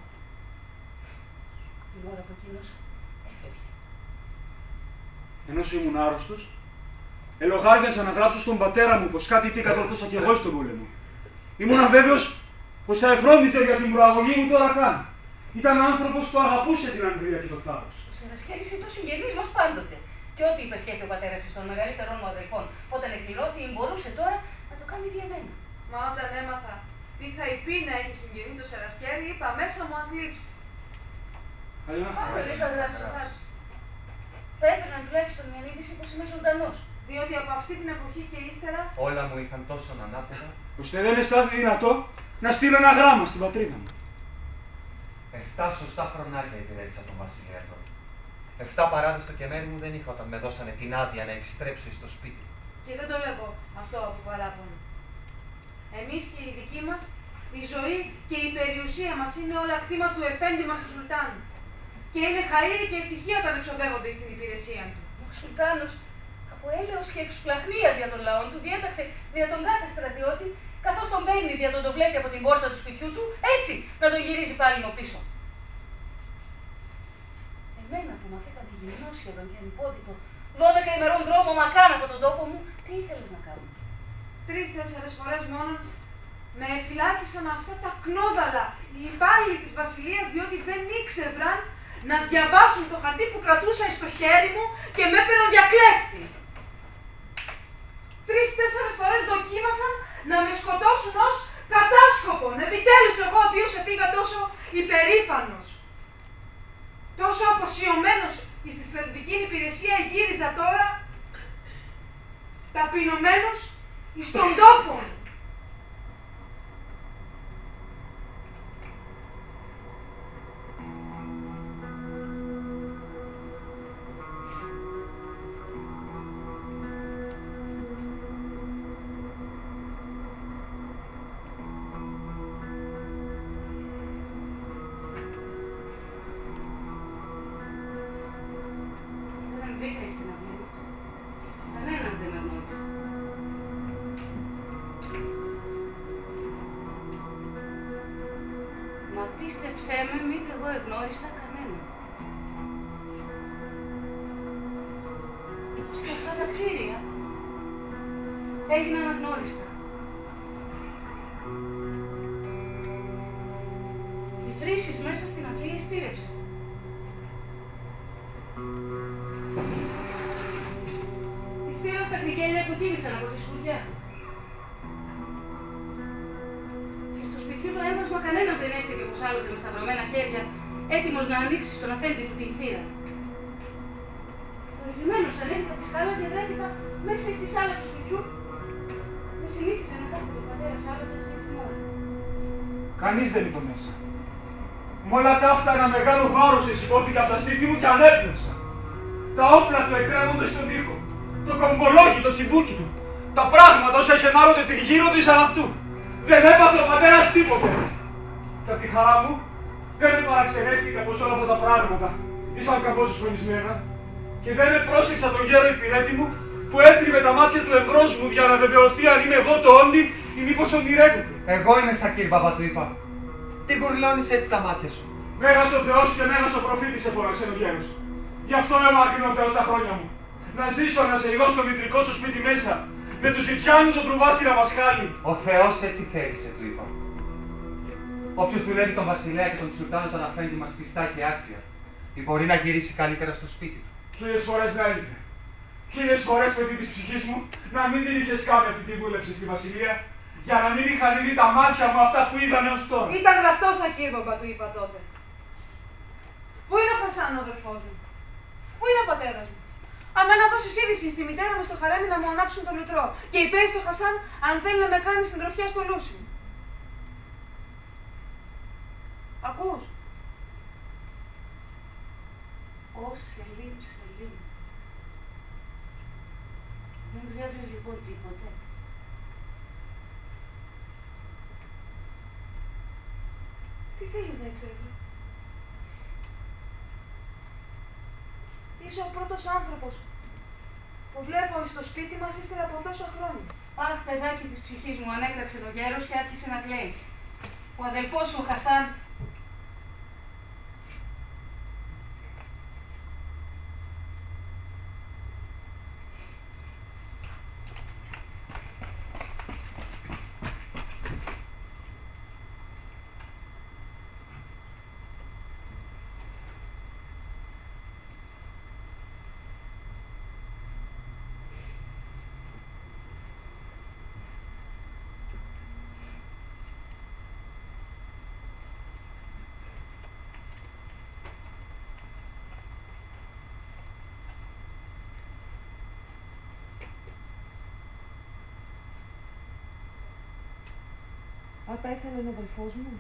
την ώρα που εκείνος έφευγε. Ενώ σου ήμουν άρρωστος, ελογάριαζα να γράψω στον πατέρα μου πως κάτι τι κατορθώσα κι εγώ στον πόλεμο. Ήμουν βέβαιος πως θα εφρόντιζε για την προαγωγή μου τώρα καν. Ήταν άνθρωπος που αγαπούσε την Ανδρεία και το θάρρος. Ο Σερασκέρης ήταν συγγενής μας πάντοτε. Και ό,τι υπεσχέθη ο πατέρας των μεγαλύτερων μου αδελφών όταν εκκληρώθη, μπορούσε τώρα να το κάνει διαμένα. Μα όταν έμαθα τι θα υπεί να έχει συγγενή το Σερασκέρη, είπα μέσα μου ας λείψει. Πάλι είχα γράψει. Θα έπαιρναν τουλάχιστον μια είδηση πως είμαι ζωντανός. Διότι από αυτή την εποχή και ύστερα Όλα μου ήρθαν τόσο ανάποδα. Ώστε δεν αισθάνθη δυνατό να στείλω ένα γράμμα στην πατρίδα μου. 7 σωστά χρονάκια υπηρέτησα τον Βασιλέα τότε. 7 παράδες στο κεμέρι μου δεν είχα όταν με δώσανε την άδεια να επιστρέψω στο σπίτι. και δεν το λέγω αυτό από παράπονο. Εμείς και οι δικοί μας, η ζωή και η περιουσία μας είναι όλα κτήμα του Εφέντη μας του Σουλτάνου. Και είναι χαρήρη και ευτυχία όταν εξοδεύονται στην υπηρεσία του. Ο Σουλτάνος, από έλεος και ευσπλαχνία δια των λαών του, διέταξε δια τον κάθε στρατιώτη, καθώς τον παίρνει δια τον τοβλέτη από την πόρτα του σπιτιού του, έτσι να τον γυρίζει πάλι πίσω. Εμένα που μαθήκαμε γυμνό σχεδόν και ανυπόδητο, 12 ημερών δρόμο μακράν από τον τόπο μου, τι ήθελες να κάνω? 3-4 φορές μόνο με εφυλάκησαν αυτά τα κνόδαλα οι υπάλληλοι της βασιλείας, διότι δεν ήξεραν να διαβάσουν το χαρτί που κρατούσα στο χέρι μου και με έπαιρναν για κλέφτη. 3-4 φορές δοκίμασαν να με σκοτώσουν ως κατάσκοπον. Επιτέλους εγώ, ο οποίος πήγα τόσο υπερήφανος, τόσο αφοσιωμένος στη στρατιωτική υπηρεσία, γύριζα τώρα ταπεινωμένος εις τον τόπο. Μπήκα στην αυλή μας. Κανένας δεν με γνώρισε. Μα πίστεψέ με, μήτε εγώ εγνώρισα κανέναν. Πως και αυτά τα κτίρια έγιναν αγνώριστα. Οι βρύσεις μέσα στην αυλή εστήρευσαν. Στήρα στα κρικέλια που κίνησαν από τη σκουριά. Και στο σπιτιού το έμβασμα κανένας δεν έστηκε όπως άλλοτε με σταυρωμένα χέρια, έτοιμος να ανοίξει στον αφέντη του την θύρα. Θορυβημένος ανέβηκα τη σκάλα και βρέθηκα μέσα στη σάλα του σπιτιού με συνήθιζε να κάθεται ο πατέρας άλατος για την ώρα. Κανείς δεν είπε μέσα. Με όλα τα αυτά ένα μεγάλο βάρος σηκώθηκε από τα στήθη μου και ανέπνευσα. Τα όπλα του εκρέμονται στον τοίχο. Το κομβολόγι, το τσιμπούκι του. Τα πράγματα όσα γεννάρονται τριγύρω του ήσαν αυτού. Δεν έπαθε ο πατέρας τίποτε. Και απ' τη χαρά μου δεν παραξενεύτηκα πως όλα αυτά τα πράγματα ήσαν κάπως συγχρονισμένα και δεν πρόσεξα τον γέρο υπηρέτη μου που έτριβε τα μάτια του εμπρός μου για να βεβαιωθεί αν είμαι εγώ το όντι ή μήπως ονειρεύεται. Εγώ είμαι Σακύρ, μπαμπά του είπα. Τι κουρλώνεις έτσι τα μάτια σου? Μέγας ο Θεός και μέγας ο προφήτης εφόραξε ο γέρος. Γι' αυτό έμαχνε ο Θεός τα χρόνια μου. Να ζήσω, να ζευγώ στο μητρικό σου σπίτι μέσα, με του ζητιάνου τον τρουβά στη Ραμασχάλη. Ο Θεός έτσι θέλησε, του είπα. Όποιος δουλεύει τον βασιλέα και τον σουλτάνο τον αφέντη μας πιστά και άξια, μπορεί να γυρίσει καλύτερα στο σπίτι του. 1000 φορές να έγινε. 1000 φορές, παιδί της ψυχής μου, να μην την είχες κάνει αυτή τη δούλεψη στη βασιλεία, για να μην είχαν δει τα μάτια μου αυτά που είδαν έως τώρα. Ήταν γραφτό Σακύρ, μπαμπά του είπα τότε. Πού είναι ο Χασάν, ο αδερφός μου? Πού είναι ο πατέρας μου? Αμέ να δώσεις είδηση στη μητέρα μου στο χαρέμι να μου ανάψουν το λουτρό. Και είπε στο Χασάν αν θέλει να με κάνει συντροφιά στο Λούσι. Ακούς? Ω Σελίμ, Σελίμ. Δεν ξέρεις λοιπόν τίποτε? Τι θέλεις να εξεύρω? Είσαι ο πρώτος άνθρωπος που βλέπω στο σπίτι μας ύστερα από τόσα χρόνια. Αχ, παιδάκι της ψυχής μου, ανέκραξε ο γέρος και άρχισε να κλαίει. Ο αδελφός σου, ο Χασάν, Απέθανε ο αδελφός μου.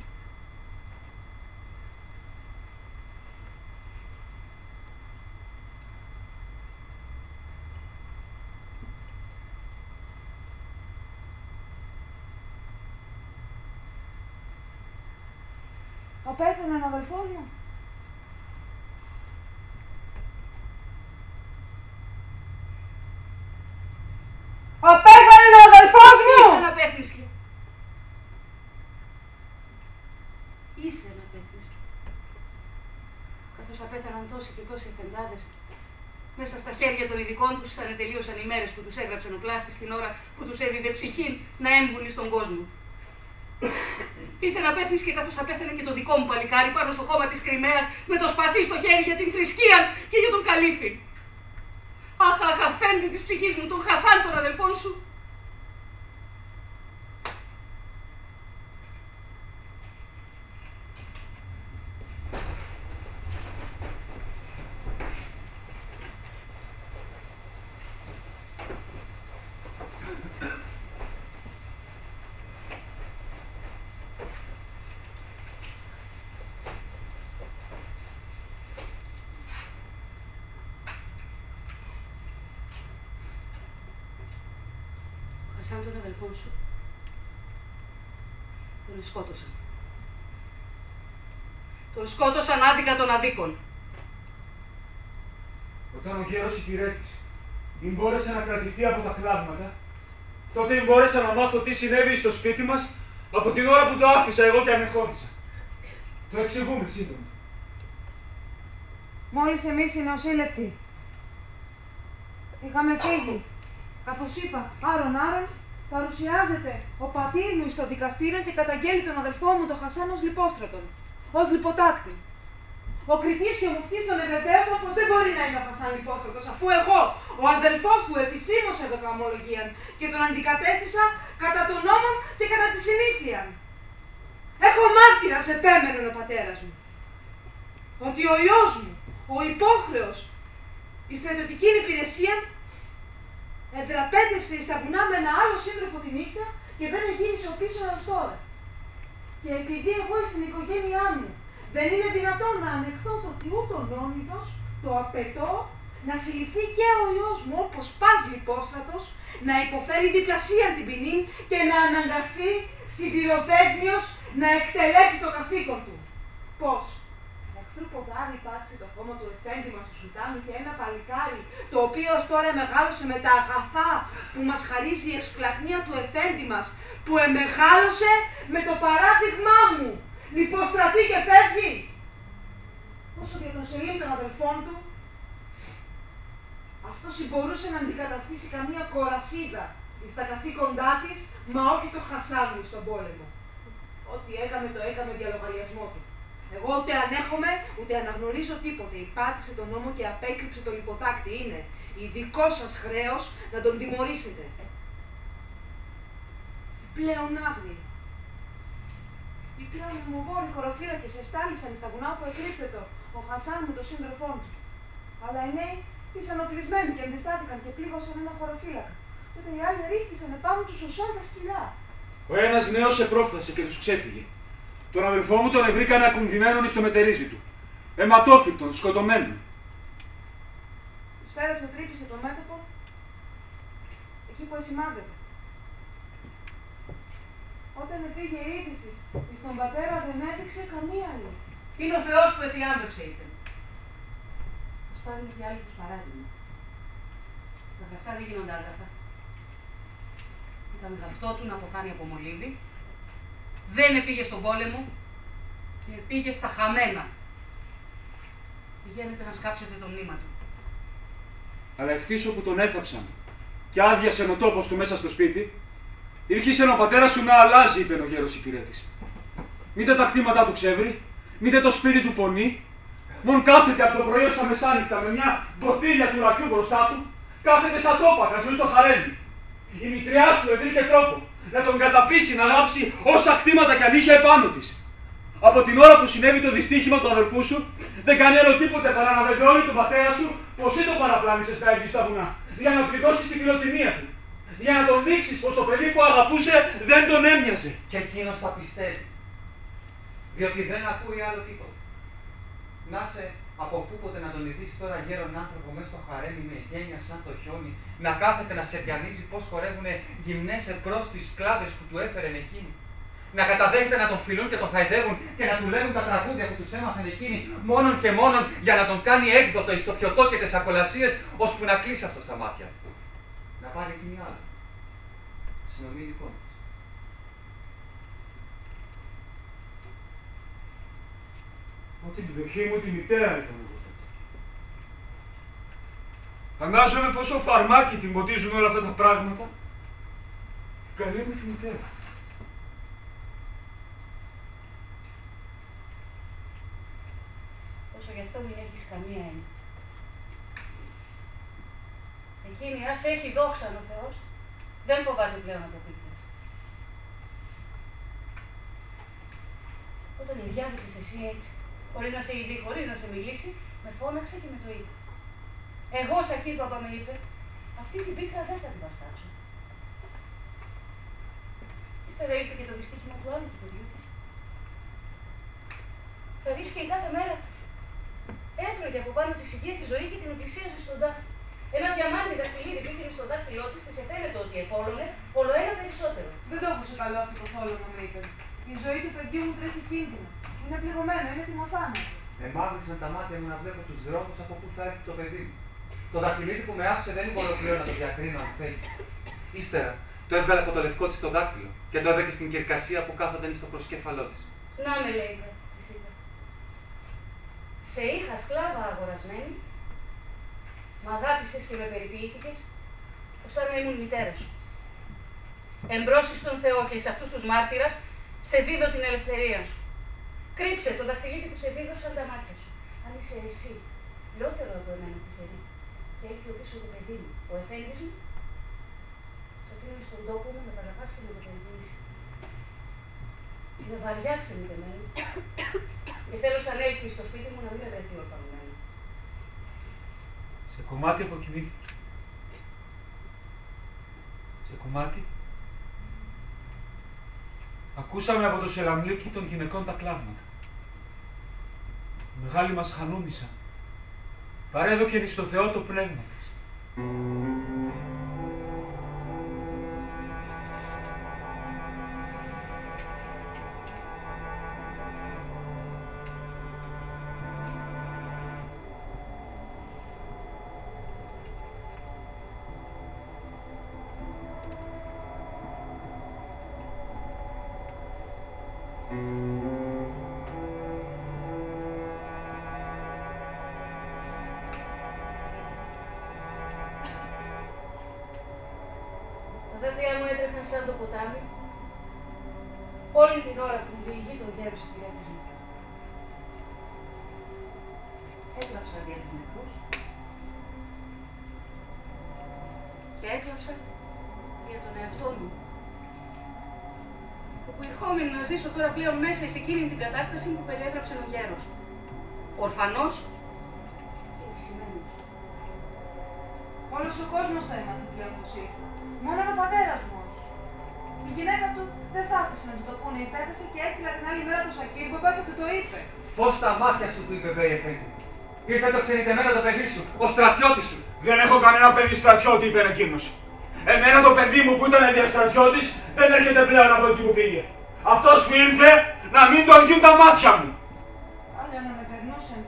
Απέθανε ο αδελφός μου. Απέθανε ο αδελφός μου! ήρθε να πέθνισκε. Ήρθε να πέθνισκε. Καθώς απέθαναν τόσοι και τόσοι εφεντάδες, μέσα στα χέρια των ειδικών τους ανετελείωσαν οι μέρες που τους έγραψαν ο πλάστης την ώρα που τους έδιδε ψυχή να έμβουν στον κόσμο. Ήρθε να πέθνισκε καθώς απέθανε και το δικό μου παλικάρι πάνω στο χώμα της Κριμαίας με το σπαθί στο χέρι για την θρησκεία και για τον καλύφη. Αχ, αχ, αφέντη της ψυχής μου, τον Χασάν τον αδελφόν σου. Σαν τον αδελφόν σου, τον σκότωσαν. Τον σκότωσαν άδικα των αδίκων. Όταν ο γέρος υπηρέτης μπόρεσε να κρατηθεί από τα κλάγματα, τότε μπόρεσα να μάθω τι συνέβη στο σπίτι μας από την ώρα που το άφησα εγώ και ανεχώρησα. Το εξηγούμε σύντομα. Μόλις εμείς οι νεοσύλλεπτοι είχαμε φύγει, καθώς είπα, άρον, παρουσιάζεται ο πατήρ μου στο δικαστήριο και καταγγέλει τον αδελφό μου, τον Χασάν, ως λιπόστρατον, ως λιποτάκτη. Ο κριτής και ο μουφτής τον ευεβαίωσαν πως δεν μπορεί να είναι ο Χασάν λιπόστρατος, αφού εγώ, ο αδελφός του, επισήμως έδωκα ομολογίαν και τον αντικατέστησα κατά τον νόμο και κατά τη συνήθεια. Έχω μάρτυρας επέμενον ο πατέρας μου, ότι ο ιός μου, ο υπόχρεος, η στρατιωτική υπηρεσία, Εδραπέτευσε στα βουνά με ένα άλλο σύντροφο τη νύχτα και δεν εγύρισε ο πίσω έως τώρα. Και επειδή εγώ στην οικογένειά μου δεν είναι δυνατόν να ανεχθώ το ότι ούτων όνειδος, το απαιτώ να συλληφθεί και ο ιός μου όπως πας λιπόστρατος, να υποφέρει διπλασία την ποινή και να αναγκαστεί συντηροδέσμιος να εκτελέσει το καθήκον του. Πώς? Εχθρού ποδάρι πάτησε το χώμα του εφέντη μας του Σουλτάνου και ένα παλικάρι, το οποίο ως τώρα μεγάλωσε με τα αγαθά που μας χαρίζει η ευσπλαχνία του εφέντη μας, που εμεγάλωσε με το παράδειγμά μου. Λιποστρατεί και φεύγει. Όσο για τον Σελίμ των αδελφών του, αυτό συμπορούσε να αντικαταστήσει καμία κορασίδα στα καθήκοντά της, μα όχι το Χασάνι στον πόλεμο. Ό,τι έκαμε το έκαμε για λογαριασμό του. Εγώ ούτε ανέχομαι, ούτε αναγνωρίζω τίποτε. Υπάτησε τον νόμο και απέκρυψε τον λιποτάκτη. Είναι δικό σας χρέος να τον τιμωρήσετε. Πλέον άγνοι. Οι πλέον ομοβόροι χωροφύλακες εστάλησαν στα βουνά που εκρύπτετο ο Χασάν με τον σύντροφό του. Αλλά οι νέοι ήσαν οπλισμένοι και αντιστάθηκαν και πλήγωσαν ένα χωροφύλακα. Τότε οι άλλοι ρίχτησαν επάνω τους οσών τα σκυλιά. Ο ένας νέος επρόφθασε και τους ξέφυγε. Τον αδελφό μου τον βρήκανε ακουμβημένον στο μετερίζι του. Αιματόφυρτον, σκοτωμένον. Η σφαίρα του τρύπησε το μέτωπο εκεί που εσημάδευε. Όταν πήγε η είδηση στον πατέρα δεν έδειξε καμία άλλη. Είναι ο Θεός που εθιάμβευσε, είπε. Ας πάρουμε και άλλοι τους παράδειγμα. Τα γραφτά δεν γίνονται άγραφα. Ήταν γραφτό του να αποθάνει από μολύβι. Δεν πήγε στον πόλεμο και πήγε στα χαμένα. Πηγαίνετε να σκάψετε το μνήμα του. Αλλά ευθύς όπου τον έθαψαν και άδειασε ο τόπος του μέσα στο σπίτι, ήρχισε ο πατέρας σου να αλλάζει, είπε ο γέρος υπηρέτης. Μήτε τα κτήματά του ξεύρει, μήτε το σπίτι του πονεί, μον κάθεται από το πρωί ως τα μεσάνυχτα με μια μποτήλια του ρακιού μπροστά του, κάθεται σαν τόπακας μες στο χαρέμι. Η μητριά σου βρήκε τρόπο να τον καταπίσει να γράψει όσα κτήματα κι αν είχε επάνω της. Από την ώρα που συνέβη το δυστύχημα του αδελφού σου, δεν κάνει άλλο τίποτε παρά να βεβαιώνει τον πατέρα σου πως ή τον παραπλάνησες να έβγει στα βουνά, για να πληγώσεις τη φιλοτιμία του. Για να τον δείξεις πως το παιδί που αγαπούσε δεν τον έμοιαζε. Και εκείνος τα πιστεύει. Διότι δεν ακούει άλλο τίποτα. Να σε από πούποτε να τον ειδείς τώρα γέρον άνθρωπο μέσα στο χαρέμι με γένεια σαν το χιόνι, να κάθεται να σε διανύζει πως χορεύουνε γυμνές εμπρός τις σκλάβες που του έφερεν εκείνη. Να καταδέχεται να τον φιλούν και τον χαϊδεύουν και να του λέγουν τα τραγούδια που τους έμαθαν εκείνοι, μόνον και μόνον για να τον κάνει έκδοτο εις το πιωτό και τις ακολασίες, ώσπου να κλείσει αυτό στα μάτια. Να πάρει εκείνη άλλο. Συνομήλικόν της. Ότι την πτωχή μου τη μητέρα έκανα εγώ τότε. Φαντάζομαι πόσο φαρμάκι την ποτίζουν όλα αυτά τα πράγματα. Καλή μου τη μητέρα. Όσο γι' αυτό μην έχεις καμία έννοια. Εκείνη, ας έχει δόξα ο Θεός, δεν φοβάται πλέον από πίκρες. Όταν διάβηκες εσύ έτσι, χωρίς να σε ειδεί, χωρίς να σε μιλήσει, με φώναξε και με το είπε. Εγώ, Σακύρ παπά, με είπε, αυτή την πίκρα δεν θα την βαστάξω. Ύστερα ήρθε και το δυστύχημα του άλλου του παιδιού της. Θα δεις και η κάθε μέρα έτρωγε από πάνω τη υγεία τη ζωή και την εκκλησίαζε στον τάφο. Ένα διαμάντι δαχτυλίδι που είχε στο δάχτυλό τη, τη εφαίνεται ότι εφόλωνε όλο ένα περισσότερο. Δεν το έχω σε καλό αυτό το θόλωμα, με είπε. Η ζωή του παιδιού μου τρέχει κίνδυνο. Είναι πληγωμένο, είναι τιμοθάνατο. Εμάγνησαν τα μάτια μου να βλέπω τους δρόμους από πού θα έρθει το παιδί μου. Το δαχτυλίδι που με άφησε δεν μπορώ πλέον να το διακρίνω αν θέλει. Ύστερα το έβγαλε από το λευκό της το δάκτυλο και το έβγαλε στην κυρκασία που κάθονταν στο προσκέφαλό της. Να με λέει, της είπα. Σε είχα σκλάβα αγορασμένη, μ' αγάπησες και με περιποιήθηκες, σαν να ήμουν μητέρα σου. Εμπρός στον Θεό και σε αυτούς τους μάρτυρας, σε δίδω την ελευθερία σου. Κρύψε το δαχτυλίδι που σε δίδωσαν τα μάτια σου. Αν είσαι εσύ, λιότερο από εμένα τυχερή, και έχει ο πίσω το παιδί μου, ο εφέντης μου, σε αφήνω στον τόπο μου να τα αγαπάς και να το περιποιήσει. Είναι βαριά ξενιτεμένη και θέλω σαν έλθει στο σπίτι μου να μην με βρεθεί ορφανωμένη. Σε κομμάτι αποκοιμήθηκε. Σε κομμάτι. Ακούσαμε από το σελαμλίκι των γυναικών τα κλάβματα. Η μεγάλη μας Χανούμισσα παρέδωκε στο Θεό το πνεύμα της. Τα δέντρια μου έτρεχαν σαν το ποτάμι, όλη την ώρα που μου διηγεί το γέρος η κυρία της μου. Έκλαψα για τους νεκρούς και έκλαψα για τον εαυτό μου, όπου ερχόμενη να ζήσω τώρα πλέον μέσα σε εκείνη την κατάσταση που περιέγραψε ο γέρος. Ορφανός και λυσημένος. Όλος ο κόσμος το έμαθε πλέον πως ήρθε. Μόνο ο πατέρας μου όχι. Η γυναίκα του δεν θα άφησε να του το πούνε, υπέθεσε και έστειλα την άλλη μέρα το σακίρμπαμπα και του το είπε. Φως στα μάτια σου, του είπε Μπέι Εφέντη. Ήρθε το ξενιτεμένο το παιδί σου, ο στρατιώτης σου. Δεν έχω κανένα παιδί στρατιώτη, είπε εκείνος. Εμένα το παιδί μου που ήταν διαστρατιώτης δεν έρχεται πλέον από εκεί που πήγε. Αυτός που ήρθε να μην τον γιούν τα μάτια μου. Άλλοι να με περνούσαν.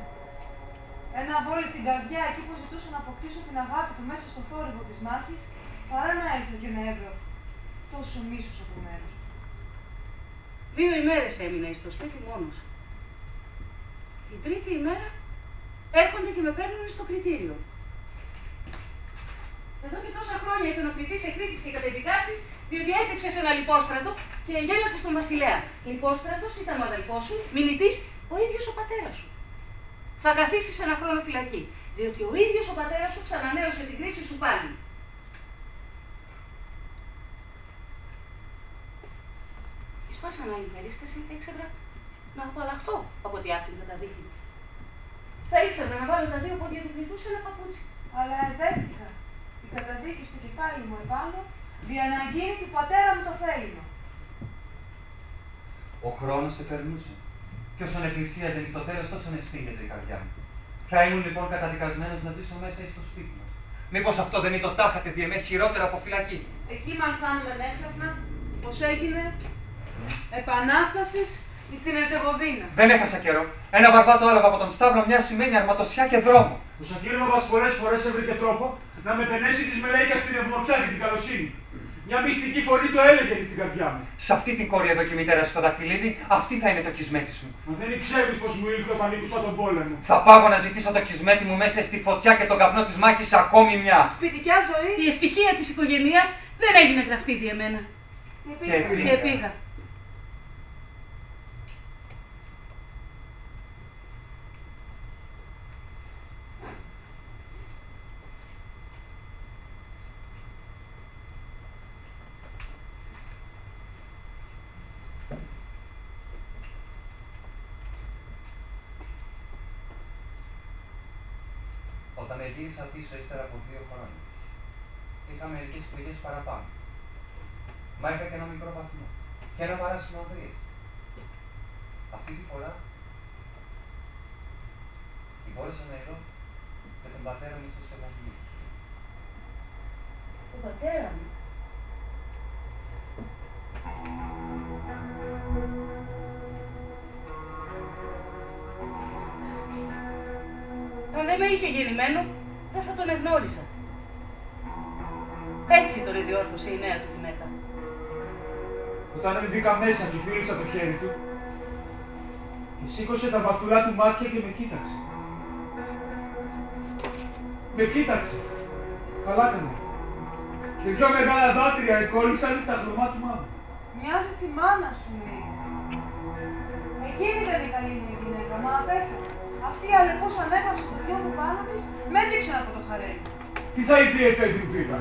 Ένα βόλι στην καρδιά εκεί που ζητούσα να αποκτήσω την αγάπη του μέσα στο θόρυβο της μάχης, παρά να έλθω και να έβρω τόσο μίσος από μέρους του. 2 ημέρες έμεινα στο σπίτι μόνος. Την τρίτη ημέρα έρχονται και με παίρνουν στο κριτήριο. Εδώ και τόσα χρόνια η πενοπλητής εκρίθης και κατεδικάστης, διότι έκρυψε σε ένα λιπόστρατο και γέλασε στον βασιλέα. Λιπόστρατος ήταν ο αδελφός σου, μηνυτής ο ίδιος ο πατέρας σου. Θα καθίσεις ένα χρόνο φυλακή, διότι ο ίδιος ο πατέρας σου ξανανέωσε την κρίση σου πάλι. Σπάσαν άλλη περίσταση, θα ήξερα να απαλλαχτώ από τη αυτήν καταδίκη. Θα ήξερα να βάλω τα 2 πόδια του πλητού σε ένα παπούτσι. Αλλά εδέχτηκα την καταδίκη στο κεφάλι μου επάνω, για να γίνει του πατέρα μου το θέλημα. Ο χρόνος σε περνούσε. Και όσον εκκλησίαζε στο τέλος, τόσο εσφίγγεται η καρδιά μου. Θα ήμουν λοιπόν καταδικασμένος να ζήσω μέσα ή στο σπίτι μας. Μήπως αυτό δεν είναι το τάχατε διεμέ χειρότερα από φυλακή. Εκεί μανθάνουμε έξαφνα πως έγινε επανάσταση στην Ερζεγοβίνα. Δεν έχασα καιρό. Ένα βαρβάτο άλογο από τον Σταύρο, μια σημαίνει αρματοσιά και δρόμο. Ο Σακύρμαβας πολλές φορές έβρικε τρόπο να με πενέσει της Μελέικας στην ευμορφιά και την καλοσύνη. Μια μυστική φωνή το έλεγε στην καρδιά μου. Σε αυτή την κόρη εδώ και η μητέρα στο δακτυλίδι, αυτή θα είναι το κισμέτι σου. Μα δεν ξέρεις πως μου ήλθε όταν ήκουσα τον πόλεμο. Θα πάγω να ζητήσω το κισμέτι μου μέσα στη φωτιά και τον καπνό της μάχης ακόμη μια. Σπιτικιά ζωή. Η ευτυχία της οικογένειας δεν έγινε γραφτίδι εμένα. Και πήγα. Όταν γύρισα πίσω ύστερα από 2 χρόνια, είχα μερικές πληγές παραπάνω. Μα είχα και ένα μικρό βαθμό και ένα παράσιμο ανδρείας. Αυτή τη φορά μπόρεσα να ειδώ και τον πατέρα μου στο Σεβαγγί. Τον πατέρα μου. Αν δεν με είχε γεννημένο, δεν θα τον εγνώριζα. Έτσι τον ιδιόρθωσε η νέα του γυναίκα. Όταν μπήκα μέσα και φίλησα το χέρι του, και σήκωσε τα βαθουλά του μάτια και με κοίταξε. Με κοίταξε. Καλά έκανε. Και 2 μεγάλα δάκρυα εκκόλλησαν στα χρωμάτιμά μου. Μοιάζει στη μάνα σου, λέει. Εκείνη ήταν η καλή μου γυναίκα, μα απέφερε. Αυτή η αλεπούς ανέκαψε το δυο μου πάνω της, με έδιωξαν από το χαρέλι. Τι θα είπε η Εφέντη που είπα.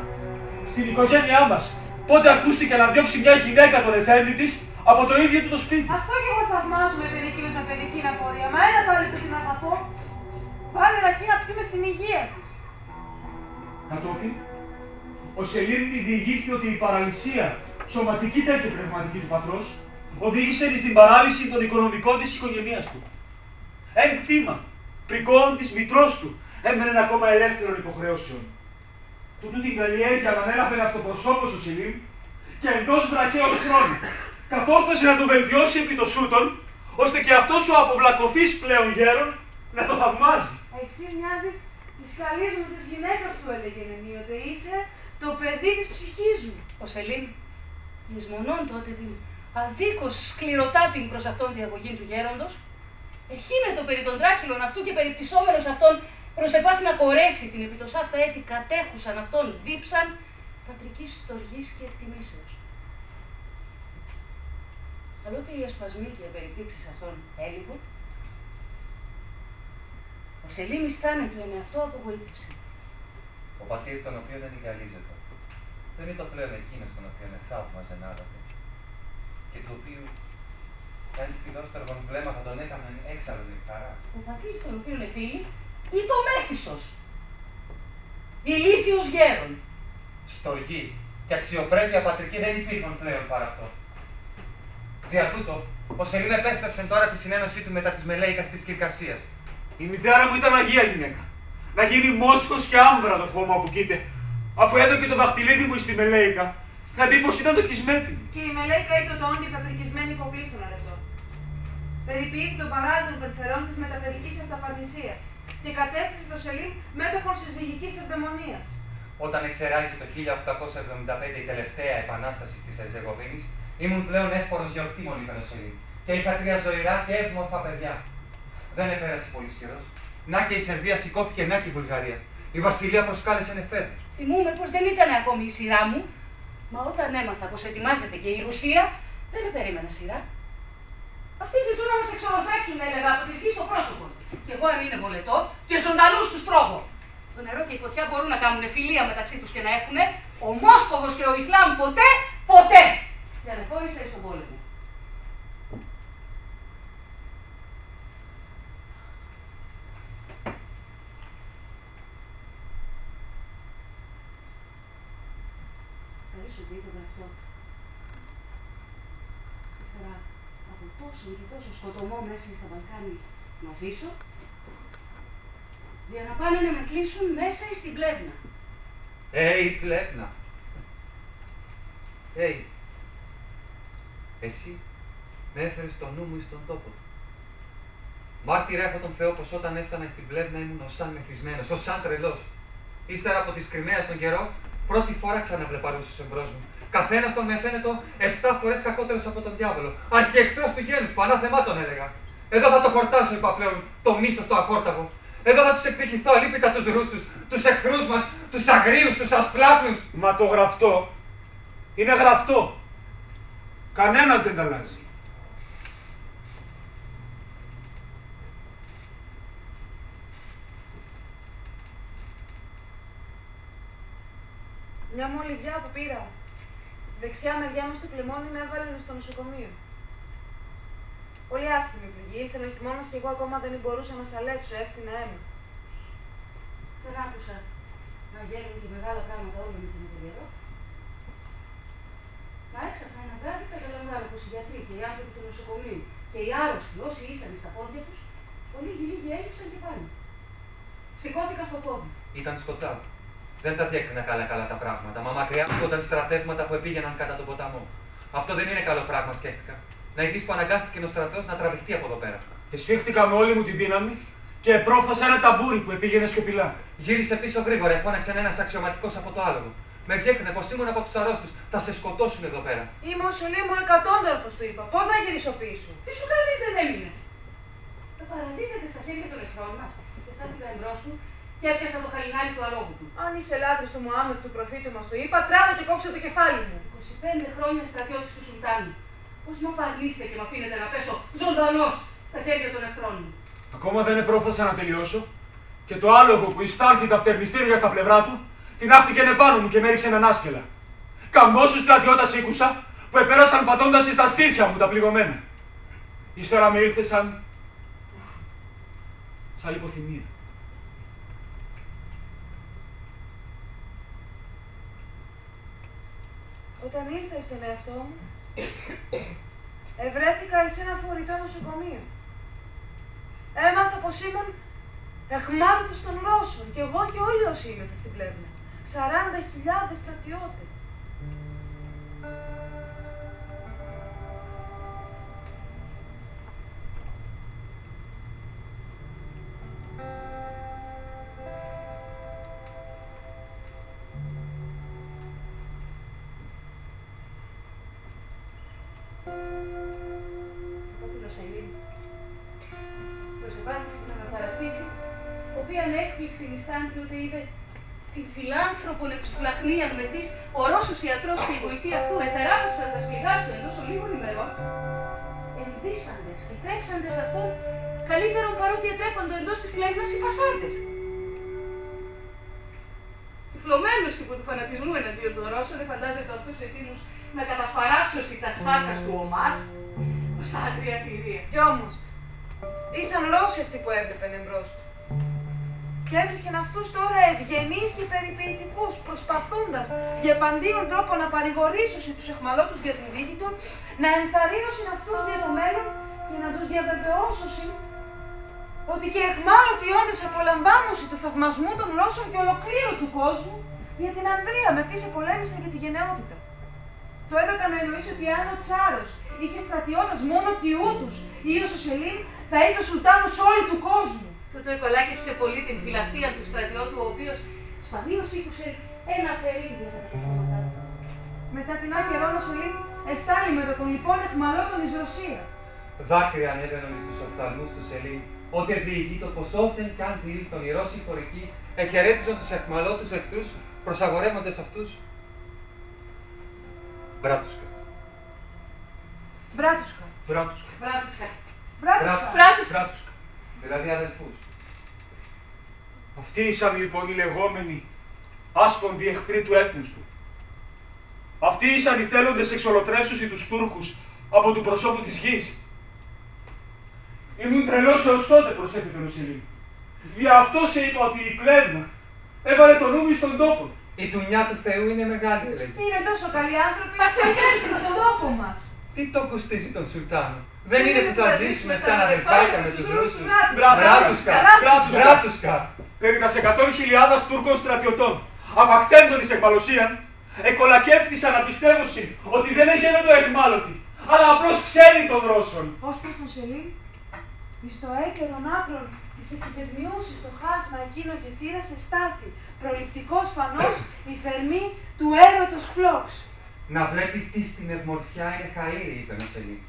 Στην οικογένειά μας, πότε ακούστηκε να διώξει μια γυναίκα τον Εφέντη της από το ίδιο του το σπίτι. Αυτό κι εγώ θαυμάζομαι παιδικίνος με παιδική απορία. Μα ένα πάλι που την αγαπώ. Βάλε ρακί να πιούμε στην υγεία της. Κατόπιν, Ο Σελήμ διηγήθη ότι η παραλυσία, σωματική και πνευματική του πατρός, οδήγησε στην παράλυση των οικονομικών της οικογένειας του. Εν κτήμα, πρικών της μητρός του έμενε ακόμα ελεύθερων υποχρεώσεων. Τούτου την καλλιέργεια να ανέλαβε αυτοπροσώπως ο Σελήμ και εντός βραχαίως χρόνου κατόρθωσε να το βελτιώσει επί το σούτον, ώστε και αυτός ο αποβλακωθής πλέον γέρον να το θαυμάζει. Εσύ μοιάζεις της καλής μου της γυναίκας του, έλεγε ενίοτε. Είσαι το παιδί της ψυχής μου. Ο Σελήμ, λησμονών τότε την αδίκως σκληροτάτην προς αυτόν διαγωγήν του γέροντος, εχύνετο περί των τράχυλων αυτού και περιπτυσσόμενος αυτόν προσεπάθη να κορέσει την επί τος αυτά έτη κατέχουσαν αυτόν δίψαν πατρικής στοργής και εκτιμήσεως. Αλλότε οι ασπασμοί και οι περιπτύξεις αυτών έλειπουν, ο Σελήμ αισθάνεται εν εαυτό απογοήτευση. Ο πατήρ τον οποίον εγκαλίζεται, δεν είναι το πλέον εκείνος τον οποίον θαύμαζε νάδατε, και του οποίου αν φιλόστεργον βλέμμα θα τον έκαναν έξαλλον η χαρά. Ο πατήρ τον οποίον εφίλει ή το Μέθησος, ηλίθιος γέρον. Στοργή και αξιοπρέπεια πατρική δεν υπήρχαν πλέον παρά αυτό. Δια τούτο, ο Σελήμ επέστρεψε τώρα τη συνένωσή του μετά της Μελέικας της Κυρκασίας. Η μητέρα μου ήταν αγία γυναίκα. Να γίνει μόσχος και άμβρα το χώμα που κοίται. Αφού έδωκε το δαχτυλίδι μου στη Μελέικα, θα πει πως ήταν το κισμέτι μου. Και η Μελέικα ήταν το όντι πεπρικισμένη υποπλήστων αρετών. Περιποιήθη τον παράλληλο των περιφερών της μεταπαιδικής αυταπαρνησίας και κατέστησε το Σελήμ μέτοχον συζυγικής ευδαιμονίας. Όταν εξεράγει το 1875 η τελευταία επανάσταση της Ερζεγοβίνης, ήμουν πλέον εύπορος γεωκτήμων, είπε ο Σελήμ, και είχα 3 ζωηρά και ευμορφά παιδιά. Δεν επέρασε πολύ καιρός. Να και η Σερβία σηκώθηκε, να και η Βουλγαρία. Η Βασιλεία προσκάλεσε νεφέδους. Θυμούμαι πως δεν ήταν ακόμη η σειρά μου, μα όταν έμαθα πως ετοιμάζεται και η Ρουσία, δεν περίμενα σειρά. Αυτοί ζητούν να μας εξολοθρεύσουν, έλεγα, από τη γη στο πρόσωπο. Και εγώ, αν είναι βολετό, και ζωντανούς τους τρώγω. Το νερό και η φωτιά μπορούν να κάνουν φιλία μεταξύ τους και να έχουν ο Μόσκοβος και ο Ισλάμ ποτέ! Για να κόλλησε στον πόλεμο. Σου πει το γραφτό. Ύστερα από τόσο και τόσο σκοτωμό μέσα στα Βαλκάνια να ζήσω, για να πάνε να με κλείσουν μέσα στην Πλεύνα. Πλεύνα. Εσύ με έφερες το νου μου εις τον τόπο του. Μάρτυρα έχω τον Θεό πως όταν έφτανα στην Πλεύνα ήμουν ως σαν μεθυσμένος, ως σαν τρελός. Ύστερα από της Κριμαίας τον καιρό, πρώτη φορά ξαναβλεπαρούσες εμπρός μου. Καθένας τον με φαίνεται 7 φορές κακότερος από τον διάβολο. Αρχιεχθρός του γένους, πανάθεμά τον έλεγα. Εδώ θα το χορτάσω, είπα πλέον, το μίσος το αχόρταβο. Εδώ θα τους εκδικηθώ αλίπητα τους Ρούσους, τους εχθρούς μας, τους αγρίους, τους ασπλάχνους. Μα το γραφτό είναι γραφτό. Κανένας δεν τα αλλάζει. Μια μολυβιά που πήρα. Δεξιά μεριά μου στο πλημμόνι με έβαλαν στο νοσοκομείο. Πολύ άσχημη πληγή. Ήρθε ο χειμώνας και εγώ ακόμα δεν μπορούσα να σαλεύσω, έφτινα αίμα. Δεν άκουσα να γίνουν και μεγάλα πράγματα όλα με τον καιρό. Μα έξαφνα ένα βράδυ καταλαμβάνω πως οι γιατροί και οι άνθρωποι του νοσοκομείου και οι άρρωστοι όσοι ήσαν στα πόδια τους, πολύ λίγοι έλειψαν και πάλι. Σηκώθηκα στο πόδι. Ήταν σκοτάδι. Δεν τα διέκρινα καλά τα πράγματα, μα μακριά έρχονταν στρατεύματα που επήγαιναν κατά τον ποταμό. Αυτό δεν είναι καλό πράγμα, σκέφτηκα. Να ειδείς που αναγκάστηκε ο στρατός να τραβηχτεί από εδώ πέρα. Εσφίχτηκα με όλη μου τη δύναμη και πρόφασα ένα ταμπούρι που επήγαινε σιωπηλά. Γύρισε πίσω γρήγορα, φώναξε ένας αξιωματικός από το άλογο. Με διέκρινε πως ήμουν από τους αρρώστους. Θα σε σκοτώσουν εδώ πέρα. Είμαι ο Σελήμ ο εκατόνταρχος, του είπα. Πώς να γυρίσω πίσω. Πίσω κανείς δεν έμεινε. Παραδίδεται στα χέρια των εχθρών μας και στάθηκα εμπρός του και έπιασα το χαλινάρι του αλόγου του. Αν είσαι λάτρης του Μωάμεθ του προφήτου μας, το είπα, τράβα και κόψε το κεφάλι μου. 25 χρόνια στρατιώτης του Σουλτάνου. Πώς με απαρνείστε και με αφήνετε να πέσω ζωντανός στα χέρια των εχθρών μου. Ακόμα δεν επρόφασα να τελειώσω και το άλογο που ειστάλθη τα φτερνιστήρια στα πλευρά του την άχτηκε επάνω μου και με έριξε έναν άσκελα. Καμπόσους στρατιώτας ήκουσα που επέρασαν πατώντας στα στήθια μου τα πληγωμένα. Ύστερα με ήλθε σαν λιποθυμία. Όταν ήρθα στον εαυτό μου, ευρέθηκα εις ένα φορητό νοσοκομείο. Έμαθα πως ήμουν αιχμάλωτος των Ρώσων και εγώ και όλοι όσοι ήμεθα στην Πλεύνα. 40.000 στρατιώτες. Προσεπάθησε να αναπαραστήσει, οποία έκπληξη νηστάντη ότι είδε την φιλάνθρωπο νευσπλαχνή ανμεθής, ο Ρώσος ιατρός και η βοηθή αυτού εθεράπευσαν τα σπληγάς του εντός ολίγων ημερών, ενδύσαντες και θρέψαντες αυτόν καλύτερον παρότι ετρέφοντο εντός της πλεύνας οι πασάρτες. Τυφλωμένος υπό του φανατισμού εναντίον των Ρώσων, εφαντάζεται αυτούς έτοιμους να κατασπαράξωση τα σάκας του ομάς, ως άντρια θηρία. Κι όμως, ήσαν Ρώσοι αυτοί που έβλεπαν εμπρός του. Και έβρισκαν αυτούς τώρα ευγενείς και περιποιητικούς, προσπαθώντας για παντίον τρόπο να παρηγορήσουν τους αιχμαλώτους δια την τύχη των, να ενθαρρύνωσιν αυτούς δια το μέλλον και να τους διαβεβαιώσουν ότι και αιχμάλωτοι όντες απολαμβάνουσι του θαυμασμού των Ρώσων και ολοκλήρου του κόσμου για την Ανδρία με φύση πολέμησαν για τη γενναιότητα. Το έδωκα να εννοήσει ότι αν ο Τσάρος είχε στρατιώτας μόνο τιούτους ή ο Σελήν θα ήταν σουλτάνος όλου του κόσμου. Τούτο εκολάκευσε πολύ την φιλαυτία του στρατιώτου, ο οποίος σπανίως ήκουσε ένα φερίδι για τα καταφώματά του. Μετά την άκερον ο Σελήν εστάλει μετά των λοιπόν εχμαλώτων εις Ρωσία. Δάκρυα ανέβαιναν στους οφθαλμούς του Σελήν, ότι διηγείτο πως όθεν κι αν διήλθον οι Ρώσοι χωρικοί, εχαιρέτιζαν τους αιχμαλώτους εχθρούς, προσαγορεύοντες αυτούς. Μπράτουσκα. Βράτουσκα. Βράτουσκα. Βράτουσκα. Βράτουσκα. Δηλαδή αδελφούς. Αυτοί ήσαν λοιπόν οι λεγόμενοι άσπονδοι εχθροί του έθνους του. Αυτοί ήσαν οι θέλοντες εξολοθρεύσουσι τους Τούρκους από του προσώπου της γης. Ήμουν τρελός έως τότε, προσέφηκε ο Σελήν. Δια αυτό σε είπα ότι η Πλεύνα έβαλε το νου στον τόπο. Η τουνιά του Θεού είναι μεγάλη, έλεγε. Είναι τόσο καλοί άνθρωποι, μας εγκέλυψαν στον τόπο μας. Τι το κοστίζει τον Σουλτάνο. Δεν είναι που θα ζήσουμε σαν αδελφάκια με τους Ρούσους. Βράτουσκα. Περί τα 100.000 Τούρκων στρατιωτών, απαχθέντων εις εκμαλωσίαν, εκολακεύτησαν να πιστεύουσιν ότι δεν έγινονται εχμάλωτοι, αλλά απλώς ξένοι των Ρώσων. Ως προς τον Σελήν, εις το έκαιρον άκρον της εφησευνιούσης στο χάσμα εκείνο γεφύρας εστάθη, προληπτικός φανός η θερμή του έρωτος φλόξ. Να βλέπει τι στην ευμορφιά είναι χαΐρη, είπε ο Σελήν.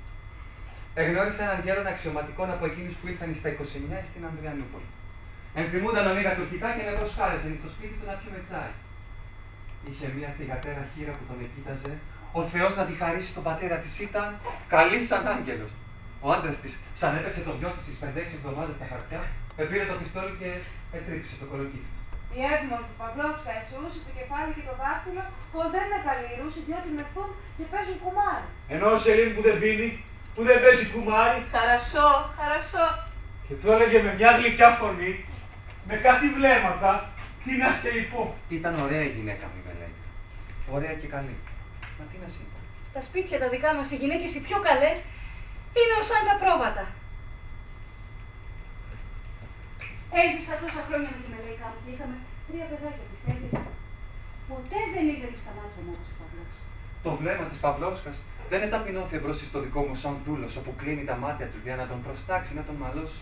Εγνώρισα έναν γέρον αξιωματικών από εκείνους που ήρθαν στα 29 στην Ανδριανούπολη. Ενθυμούνταν ονείγα τουρκικά και με προσκάλεσαν στο σπίτι του να πιούμε τσάι. Είχε μία θυγατέρα χείρα που τον εκοίταζε. Ο Θεός να τη χαρίσει στον πατέρα της ήταν καλή σαν άγγελος. Ο άντρας της, σαν έπαιξε το γιο της στις 5-6 εβδομάδες στα χαρτιά, πήρε το πιστόλι και ετρύψε το κολοκύθι του. Η εύνορφη Παυλόφσκα εσούσε το κεφάλι και το δάχτυλο πως δεν είναι καλή η Ρούση διότι μεθούν και παίζουν κουμάρι. Ενώ ο Σελήν που δεν πίνει, που δεν παίζει κουμάρι. Χαρασό, χαρασό. Και το έλεγε με μια γλυκιά φωνή, με κάτι βλέμματα, τι να σε υπώ. Ήταν ωραία η γυναίκα μου, με λέει. Ωραία και καλή. Μα τι να σε είπα. Στα σπίτια τα δικά μας οι γυναίκες οι πιο καλές είναι ως σαν τα πρόβατα. Έζησα τόσα χρόνια με τη μελέικα μου και είχαμε 3 παιδάκια, πιστεύεις. Ποτέ δεν είδε στα μάτια μου όπως η Παυλόφσκα. Το βλέμμα της Παυλόφσκας δεν εταπεινώθηκε μπρος στο δικό μου σαν δούλος, όπου κλείνει τα μάτια του για να τον προστάξει, να τον μαλώσει.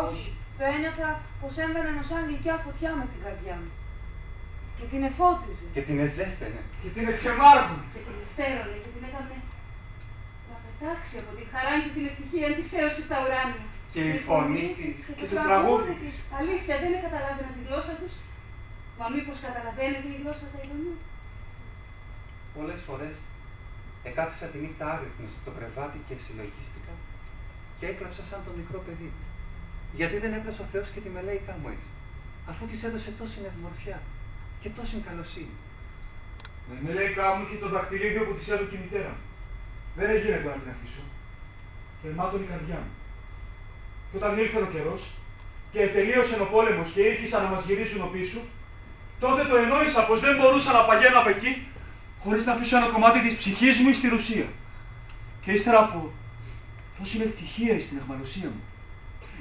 Όχι, το ένιωθα πως έμβαιναν ως σαν γλυκιά φωτιά μες στην καρδιά μου. Και την εφώτιζε. Και την εζέστενε. Και την εξεμάρχουν. Και την ευτέρωνε και την έκανε να πετάξει από την χαρά και την ευτυχία της έωση στα ουράνια. Και η φωνή της και το τραγούδι της. Αλήθεια, δεν καταλάβαινα τη γλώσσα τους. Μα μήπως καταλαβαίνετε η γλώσσα τα Ιλωνού. Πολλές φορές εκάθισα τη νύχτα άγρυπνος στο κρεβάτι και συλλογίστηκα και έκλαψα σαν το μικρό παιδί. Γιατί δεν έπλασε ο Θεός και τη μελέικα μου έτσι, αφού της έδωσε τόση ευμορφιά και τόση καλοσύνη. Η μελέικα μου είχε το δαχτυλίδιο που της έδωκε η μητέρα μου. Δεν έγινε το να την αφήσω. Και μάτων η καρδιά μου. Και όταν ήρθε ο καιρός και τελείωσε ο πόλεμος και ήρχισαν να μας γυρίσουν πίσω, τότε το εννοήσα πως δεν μπορούσα να παγαίνω από εκεί χωρίς να αφήσω ένα κομμάτι της ψυχής μου στη Ρωσία. Και ύστερα από τόση ευτυχία στην αιχμαλωσία μου,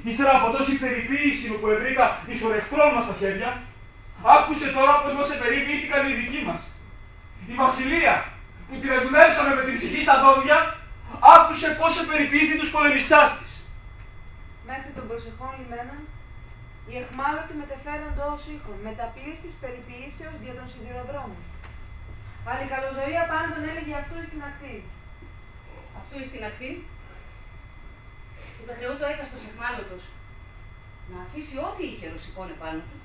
ύστερα από τόση περιποίηση που ευρήκα εις τον εχθρό μας στα χέρια, άκουσε τώρα πως μας επεριποιήθηκαν οι δικοί μας. Η Βασιλεία, που την δουλέψαμε με την ψυχή στα δόντια, άκουσε πως επεριποιήθη τους πολεμιστάς της. Μέχρι των προσεχών λιμένων, οι αιχμάλωτοι μετεφέρονται ως ήχων, με τα πλήστη περιποιήσεως δια των σιδηροδρόμων. Αλλά η καλοζωία πάντων έλεγε αυτού εις την ακτή. Αυτού εις την ακτή, υπεχρεούται ο έκαστος αιχμάλωτος να αφήσει ό,τι είχε ρωσικόν επάνω του,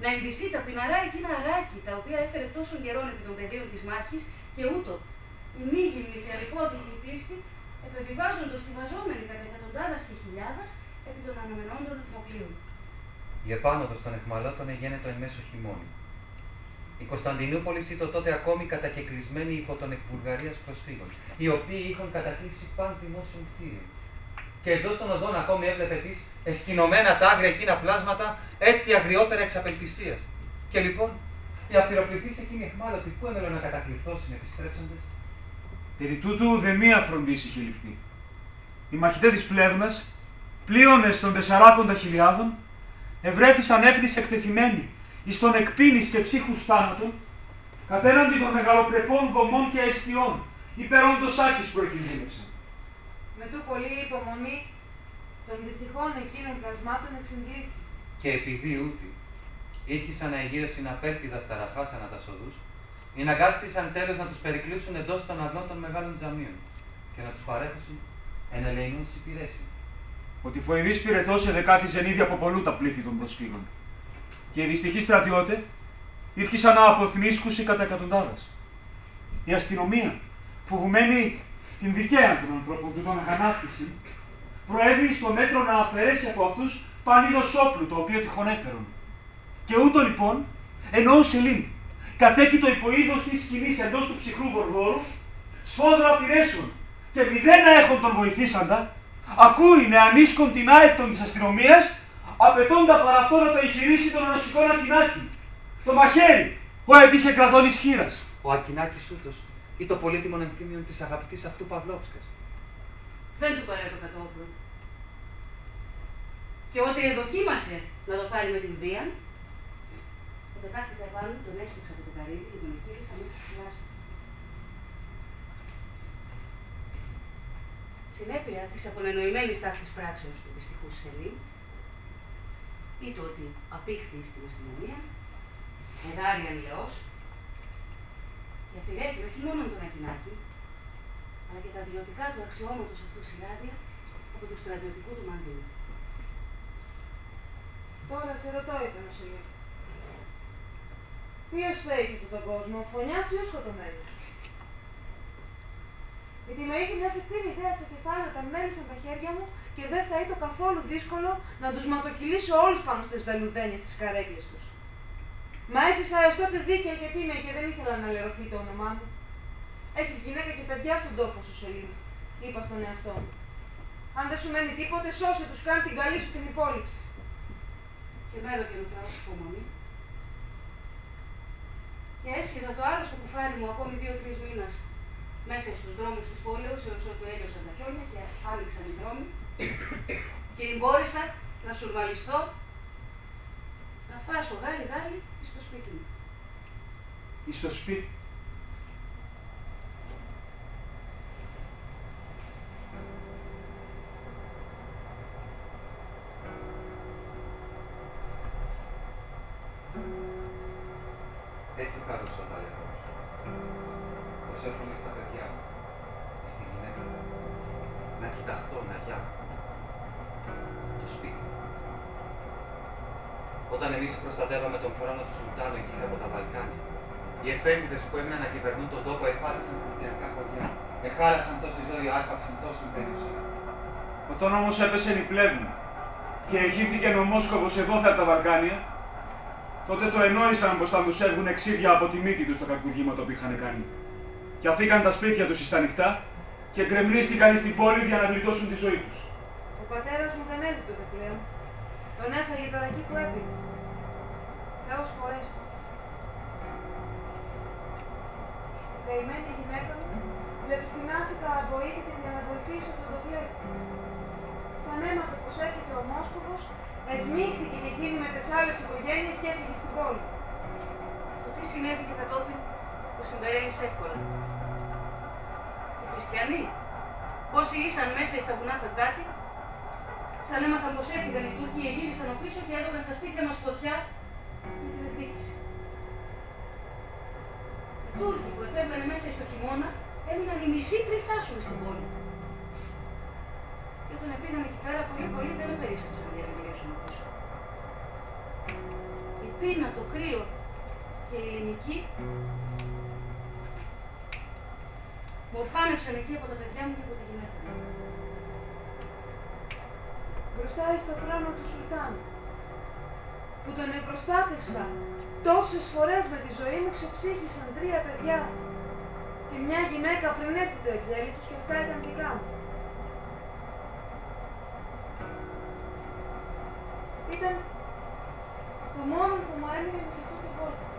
να ενδυθεί τα πιναρά εκείνα αράκι, τα οποία έφερε τόσων καιρών επί των πεδίων της μάχης, και ούτω η μήγυμνη και αδικόδικη πλήστη, επεβιβάζοντος τη βαζόμενη κατά εκατοντάδας και χιλιάδας επί των αναμενόντων εθνοπλίων. Η επάνωδος των αιχμαλώτων εγένετο εν μέσω χειμώνη. Η Κωνσταντινούπολη ήταν τότε ακόμη κατακεκλεισμένη υπό τον εκ Βουλγαρίας προσφύγων, οι οποίοι είχαν κατακλείσει παν δημόσιων κτίριων. Και εντός των οδών ακόμη έβλεπε τις εσκηνωμένα τα άγρια εκείνα πλάσματα, έτη αγριότερα εξ απελπισίας. Και λοιπόν, οι απειροπληθείς εκείνοι αιχμάλωτοι που έμελαν να κατακληθώσουν επιστρέψαντες. Περί τούτου δε μία φροντίση είχε ληφθεί. Οι μαχητές της Πλεύνας, πλείονες των 40.000, ευρέθησαν εύθυς εκτεθειμένοι εις των εκπίνης και ψύχους θάνατων, κατέναντι των μεγαλοπρεπών δομών και αιστιών, υπερόντος άκης προεκινδύνευσαν. Με τού πολλή υπομονή των δυστυχών εκείνων πλασμάτων εξεγκλήθη. Και επειδή ούτι ήρχισαν να εγείρεσιν απέλπιδα σταραχάς ανά τα σοδούς, εναγκάστησαν τέλος να τους περικλείσουν εντός των αυλών των μεγάλων τζαμίων και να τους παρέχωσουν εν ελεηνούς υπηρέσιων. Ο τυφοειδής πυρετός εδεκάτη ζενίδι από πολλού τα πλήθη των προσφύγων. Και οι δυστυχοί στρατιώτε ήρχισαν να αποθνίσκουσι κατά εκατοντάδας. Η αστυνομία, φοβουμένη την δικαία των ανθρώπων που τον αγανάκτηση, προέβη στο μέτρο να αφαιρέσει από αυτούς πανίδος όπλου το οποίο τυχόν έφερον. Και ούτω λοιπόν, ενώ ο Σελήν κατέκειτο υποείδος της σκηνής εντός του ψυχρού βορδόρου, σφόδρα πυρέσεων και μηδένα έχων τον βοηθήσαντα, ακούει με ανίσκον την άεκτον της αστυνομίας, απαιτώντα παρά αυτό να το εγχειρήσει τον ρωσικό Ακινάκη, το μαχαίρι, που έτυχε κρατών ισχύρας. Ο Ακινάκης ούτως ή το πολύτιμον ενθύμιον της αγαπητής αυτού Παυλόφσκας. Δεν του παρέδωκα το όπλο. Και ό,τι εδοκίμασε να το πάρει με την βία, πετάχτηκα επάνω, τον έστωξα από το καρύδι και τον εκείρισα μέσα στη λάσπη. Συνέπεια της απονενοημένης ταύτης πράξεως του δυστυχού Σελήν, ή το ότι απήχθη στην αστυνομία, εδάριαν λεός, και αφηρέθη όχι μόνο τον Ακινάκη, αλλά και τα δηλωτικά του αξιώματος αυτού σειράδια από του στρατιωτικού του μανδύου. Τώρα σε ρωτώ, είπε ο Νοσηλίτης. Ποιος θέει σε αυτόν τον κόσμο, ο φωνιάς ή ο σκοτωμένος? Γιατί με είχε μια φρικτή ιδέα στο κεφάλι όταν μέλησαν τα χέρια μου και δεν θα ήταν καθόλου δύσκολο να τους ματοκυλήσω όλους πάνω στις βελουδένιες της καρέκλες τους. Μα έζησα έως τότε δίκαια γιατί είμαι και δεν ήθελα να λερωθεί το όνομά μου. Έχεις γυναίκα και παιδιά στον τόπο σου, Σελήν, είπα στον εαυτό μου. Αν δεν σου μένει τίποτε, σώσε τους, κάνει την καλή σου την υπόλοιψη. Και με έδωκε ο Θεός υπομονή. Και έσχεδα το άρρωστο κουφάρι μου ακόμη 2-3 μήνες μέσα στους δρόμους της πόλεως, έως όπου έλειωσαν τα χιόνια και άνοιξαν οι δρόμοι. Και μπόρεσα να σουρμαλιστώ, να φτάσω γάλι-γάλι στο σπίτι μου. Εις το σπίτι. Έτσι χαρούσα τα λέγω. Πως έρχομαι στα παιδιά μου, στη γυναίκα μου, να κοιταχτώ, να γιά. Το σπίτι. Όταν εμείς προστατεύαμε τον θρόνο του Σουλτάνου εκεί από τα Βαλκάνια, οι εφέντιδες που έμειναν να κυβερνούν τον τόπο επάτησαν χριστιανικά χωριά. Εχάρασαν τόση ζωή, άρπαξαν τόση περιουσία. Όταν όμως έπεσε η Πλεύνα και εγείθηκε ο Μόσχοβος εδόθε από τα Βαλκάνια, τότε το ενόησαν πως θα τους έβγουν εξίδια από τη μύτη τους τα κακουργήματα που είχαν κάνει. Και αφήκαν τα σπίτια τους στα νυχτά και γκρεμλίστηκαν στην πόλη για να γλιτώσουν τη ζωή τους. Ο πατέρας μου δεν έζητο ούτε πλέον. Τον έφαγε το ρακί που έπινε. Θεός χωρέστο. καημένη η γυναίκα μου, λεπιστηνάθηκα αβοήθητη για να βοηθήσω τον το βλέπει. Σαν έμαθε πως έρχεται ο Μόσκοβος, εσμίχθηκε και εκείνη με τις άλλες οικογένειες και έφυγε στην πόλη. Το τι συνέβη και κατόπιν το συμπεραίνεις εύκολα. Οι χριστιανοί, όσοι ήσαν μέσα στα βουνά Φευγάτη, σαν έμαθαν πως έφυγαν οι Τούρκοι, γύρισαν πίσω και έδωγαν στα σπίτια μας φωτιά για την εκδίκηση. Οι Τούρκοι που εφεύγανε μέσα στο χειμώνα έμειναν οι μισοί πριν φτάσουν στην πόλη. Και όταν πήγαν εκεί πέρα, πολύ δεν επερίσσεψαν για να γυρίσουν πίσω. Η πείνα, το κρύο και η ελληνική μορφάνεψαν εκεί από τα παιδιά μου και από τη γυναίκα μου. Μπροστά στο θρόνο του Σουλτάνου, που τον επροστάτευσα τόσες φορές με τη ζωή μου, ξεψύχησαν 3 παιδιά και μια γυναίκα πριν έρθει το εξέλι τους και αυτά ήταν δικά μου. Ήταν το μόνο που μου έμεινε σε αυτόν τον κόσμο.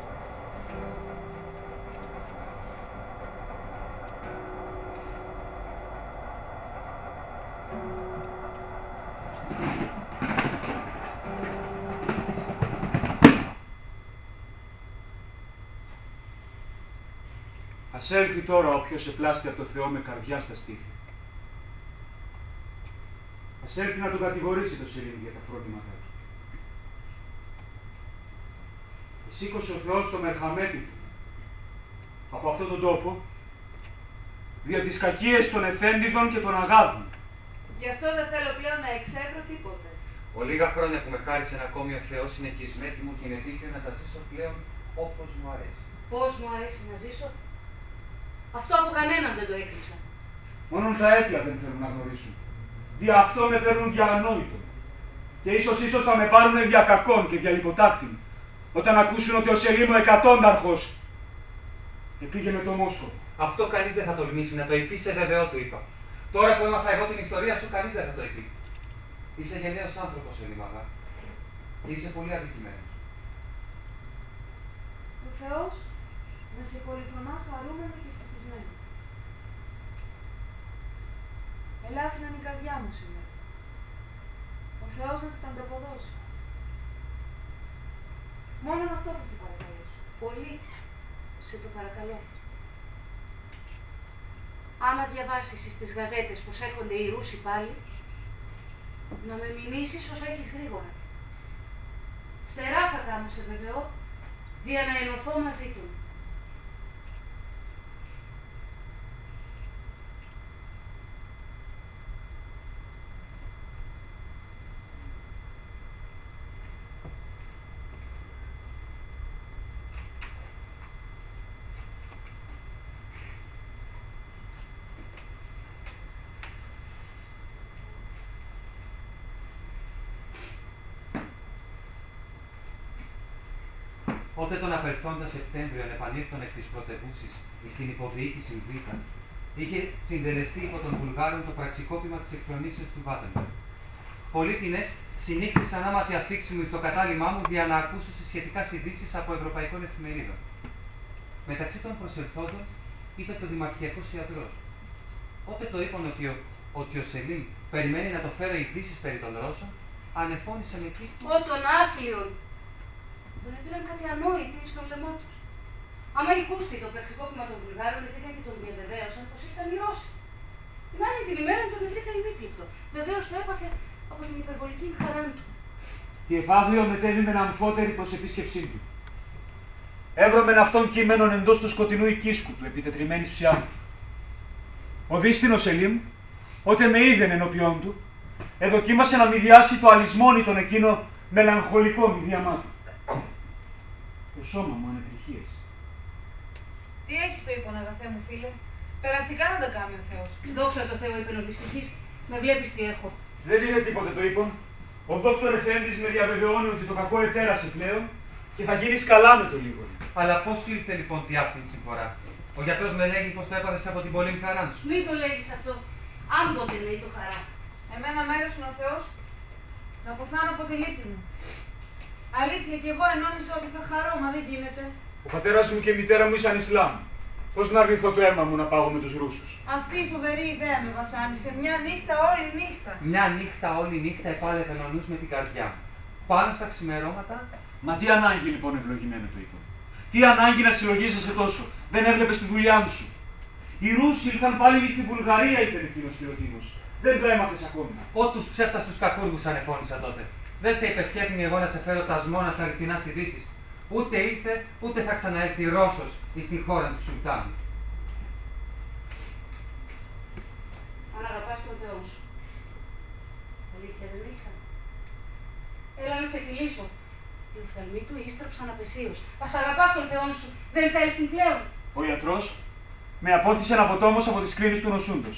Ας έλθει τώρα όποιος επλάστη από το Θεό με καρδιά στα στήθη. Ας έλθει να τον κατηγορήσει το Σελίμ για τα φρόνηματά του. Σήκωσε ο Θεός το μερχαμέτι του από αυτόν τον τόπο δια τις κακίες των Εφέντιδων και των Αγάδων. Γι' αυτό δεν θέλω πλέον να εξεύρω τίποτε. Ο λίγα χρόνια που με χάρισε ένα ακόμη ο Θεός είναι κυσμέτη μου και είναι δίκαιο να τα ζήσω πλέον όπως μου αρέσει. Πώς μου αρέσει να ζήσω. Αυτό από κανέναν δεν το έκρυψα. Μόνον τα αίτια δεν θέλουν να γνωρίσουν. Δια αυτό με παίρνουν για ανόητο. Και ίσως θα με πάρουν δια κακών και δια λιποτάκτην, όταν ακούσουν ότι ο Σελίμ ο εκατόνταρχος πήγε με το Μόσχο. Αυτό κανείς δεν θα τολμήσει να το είπε, σε βεβαιό του είπα. Τώρα που έμαθα εγώ την ιστορία σου, κανείς δεν θα το είπε. Είσαι γενναίος άνθρωπος, Σελίμ αγά. Και είσαι πολύ αδικημένος. Ο Θεός να σε πολυχρονά χαρούμενο και ευτυχισμένο. Ελάφρυναν η καρδιά μου σήμερα. Ο Θεός να σε τα ανταποδώσει. Μόνον αυτό θα σε παρακαλέσω. Πολύ σε το παρακαλώ. Άμα διαβάσεις στις γαζέτες πως έρχονται οι Ρούσοι πάλι, να με μηνύσεις όσο έχεις γρήγορα. Φτερά θα κάνω, σε βεβαιώ, δια να ενωθώ μαζί του. Ότε τον απελθόντα Σεπτέμβριο επανήλθον εκ της πρωτευούσης στην υποδιοίκηση Β, είχε συντελεστεί υπό των Βουλγάρων το πραξικόπημα της εκφρονήσεως του Βάτενμπεργκ. Πολύτινες συνήχθησαν άμα τη αφήξη μου στο κατάλημά μου δια να ακούσω σε σχετικά ειδήσεις από ευρωπαϊκών εφημερίδων. Μεταξύ των προσελθόντων ήταν και ο δημαρχιακός ιατρός. Ότε το είπαν ότι ο Σελίμ περιμένει να το φέρω ειδήσεις περί των Ρώσων, ανεφώνησε με εκεί. Ω των άθλιων! Τον πήραν κάτι ανόητοι στον λαιμό του. Άμα ακούστη το πραξικόπημα των Βουλγάρων, πήγαν και τον διαβεβαίωσαν πως ήταν οι Ρώσοι. Την άλλη την ημέρα τον βρήκα ημίπληκτο. Βεβαίως το έπαθε από την υπερβολική χαρά του. Τι επαύριο μετέβη με αμφότερη προς επίσκεψή του. Έβρωμεν αυτόν κείμενον εντός του σκοτεινού οικίσκου του, επιτετριμένης ψιάφου. Ο δύστηνος Σελίμ, ότε με είδεν ενώπιόν του, εδοκίμασε να μηδιάσει το αλυσμόνητον εκείνο μελαγχολικό μηδιαμά του. Το σώμα μου ανετριχίες. Τι έχεις το ύπον, αγαθέ μου φίλε. Περαστικά να τα κάνει ο Θεός. Δόξα τω Θεώ, είπε ο δυστυχής, με βλέπεις τι έχω. Δεν είναι τίποτε το ύπον. Ο δόκτωρ Εφέντης με διαβεβαιώνει ότι το κακό επέρασε πλέον και θα γίνεις καλά με το λίγο. Αλλά πώς ήρθε λοιπόν τι αυτή τη συμφορά. Ο γιατρός με λέγει πως το έπαθες από την πολύ χαρά σου. Μην το λέγεις αυτό. Άμποτε λέει το χαρά. Εμένα μ' άρεσουν ο Θεός να αποθάνω από τη λύπη μου. Αλήθεια, κι εγώ ενόμισα ότι θα χαρώ, μα δεν γίνεται. Ο πατέρας μου και η μητέρα μου ήσαν Ισλάμ. Πώς να αρνηθώ το αίμα μου να πάγω με τους Ρούσους. Αυτή η φοβερή ιδέα με βασάνισε. Μια νύχτα, όλη νύχτα. Μια νύχτα, όλη νύχτα επάλευε ο νους με την καρδιά μου. Πάνω στα ξημερώματα. Μα τι ανάγκη λοιπόν ευλογημένο το είπα. Τι ανάγκη να συλλογίζεσαι τόσο. Δεν έβλεπες τη δουλειά σου. Οι Ρούσοι ήρθαν πάλι στην Βουλγαρία, είπε εκείνος Φιλοτίνος. Δεν το έμαθες ακόμη. Ό, τους ψεύταστους κακούργους ανεφώνησα τότε. Δεν σε υπεσχέθηνε εγώ να σε φέρω τασμόνας αληθινάς ειδήσεις. Ούτε ήρθε, ούτε θα ξαναέρθει Ρώσος εις την χώρα του Σουλτάνου. Αν αγαπάς τον Θεό σου. Αλήθεια δεν είχα. Έλα να σε φιλήσω. Οι οφθαλμοί του ίστραψαν απεσίως. Ας αγαπάς τον Θεό σου, δεν θα έλθει πλέον. Ο ιατρός με απόθυσε να ποτόμως από τις κρίνες του νοσούντος.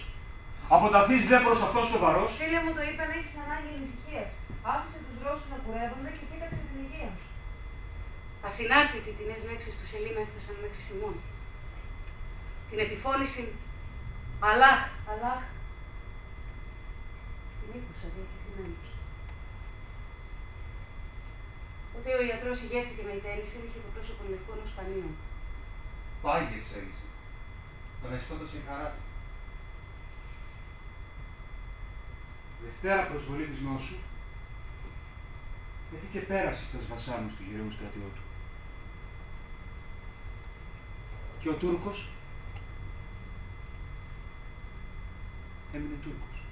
Αποταθείς δε προς αυτόν σοβαρός. Φίλε μου το είπε να έχεις ανάγκη ανησυχίας. Άφησε τους Ρώσους να κουρεύονται και κοίταξε την υγεία τους. Ασυνάρτητοι τινές λέξεις του Σελίμ έφτασαν μέχρι Σιμών. Την επιφώνηση Αλλάχ, Αλλάχ. Την ήκουσα διακεκριμένος. Τότε ο ιατρός ηγεύτηκε με ητέληση, είχε το πρόσωπο λευκών ως πανίων. Το άγγιξε ρίση. Τον εσκότωσε η χαρά του. Δευτέρα προσβολή της νόσου έθηκε πέραση στα βασάνους του γεραιού στρατιώτου. Και ο Τούρκος έμεινε Τούρκος.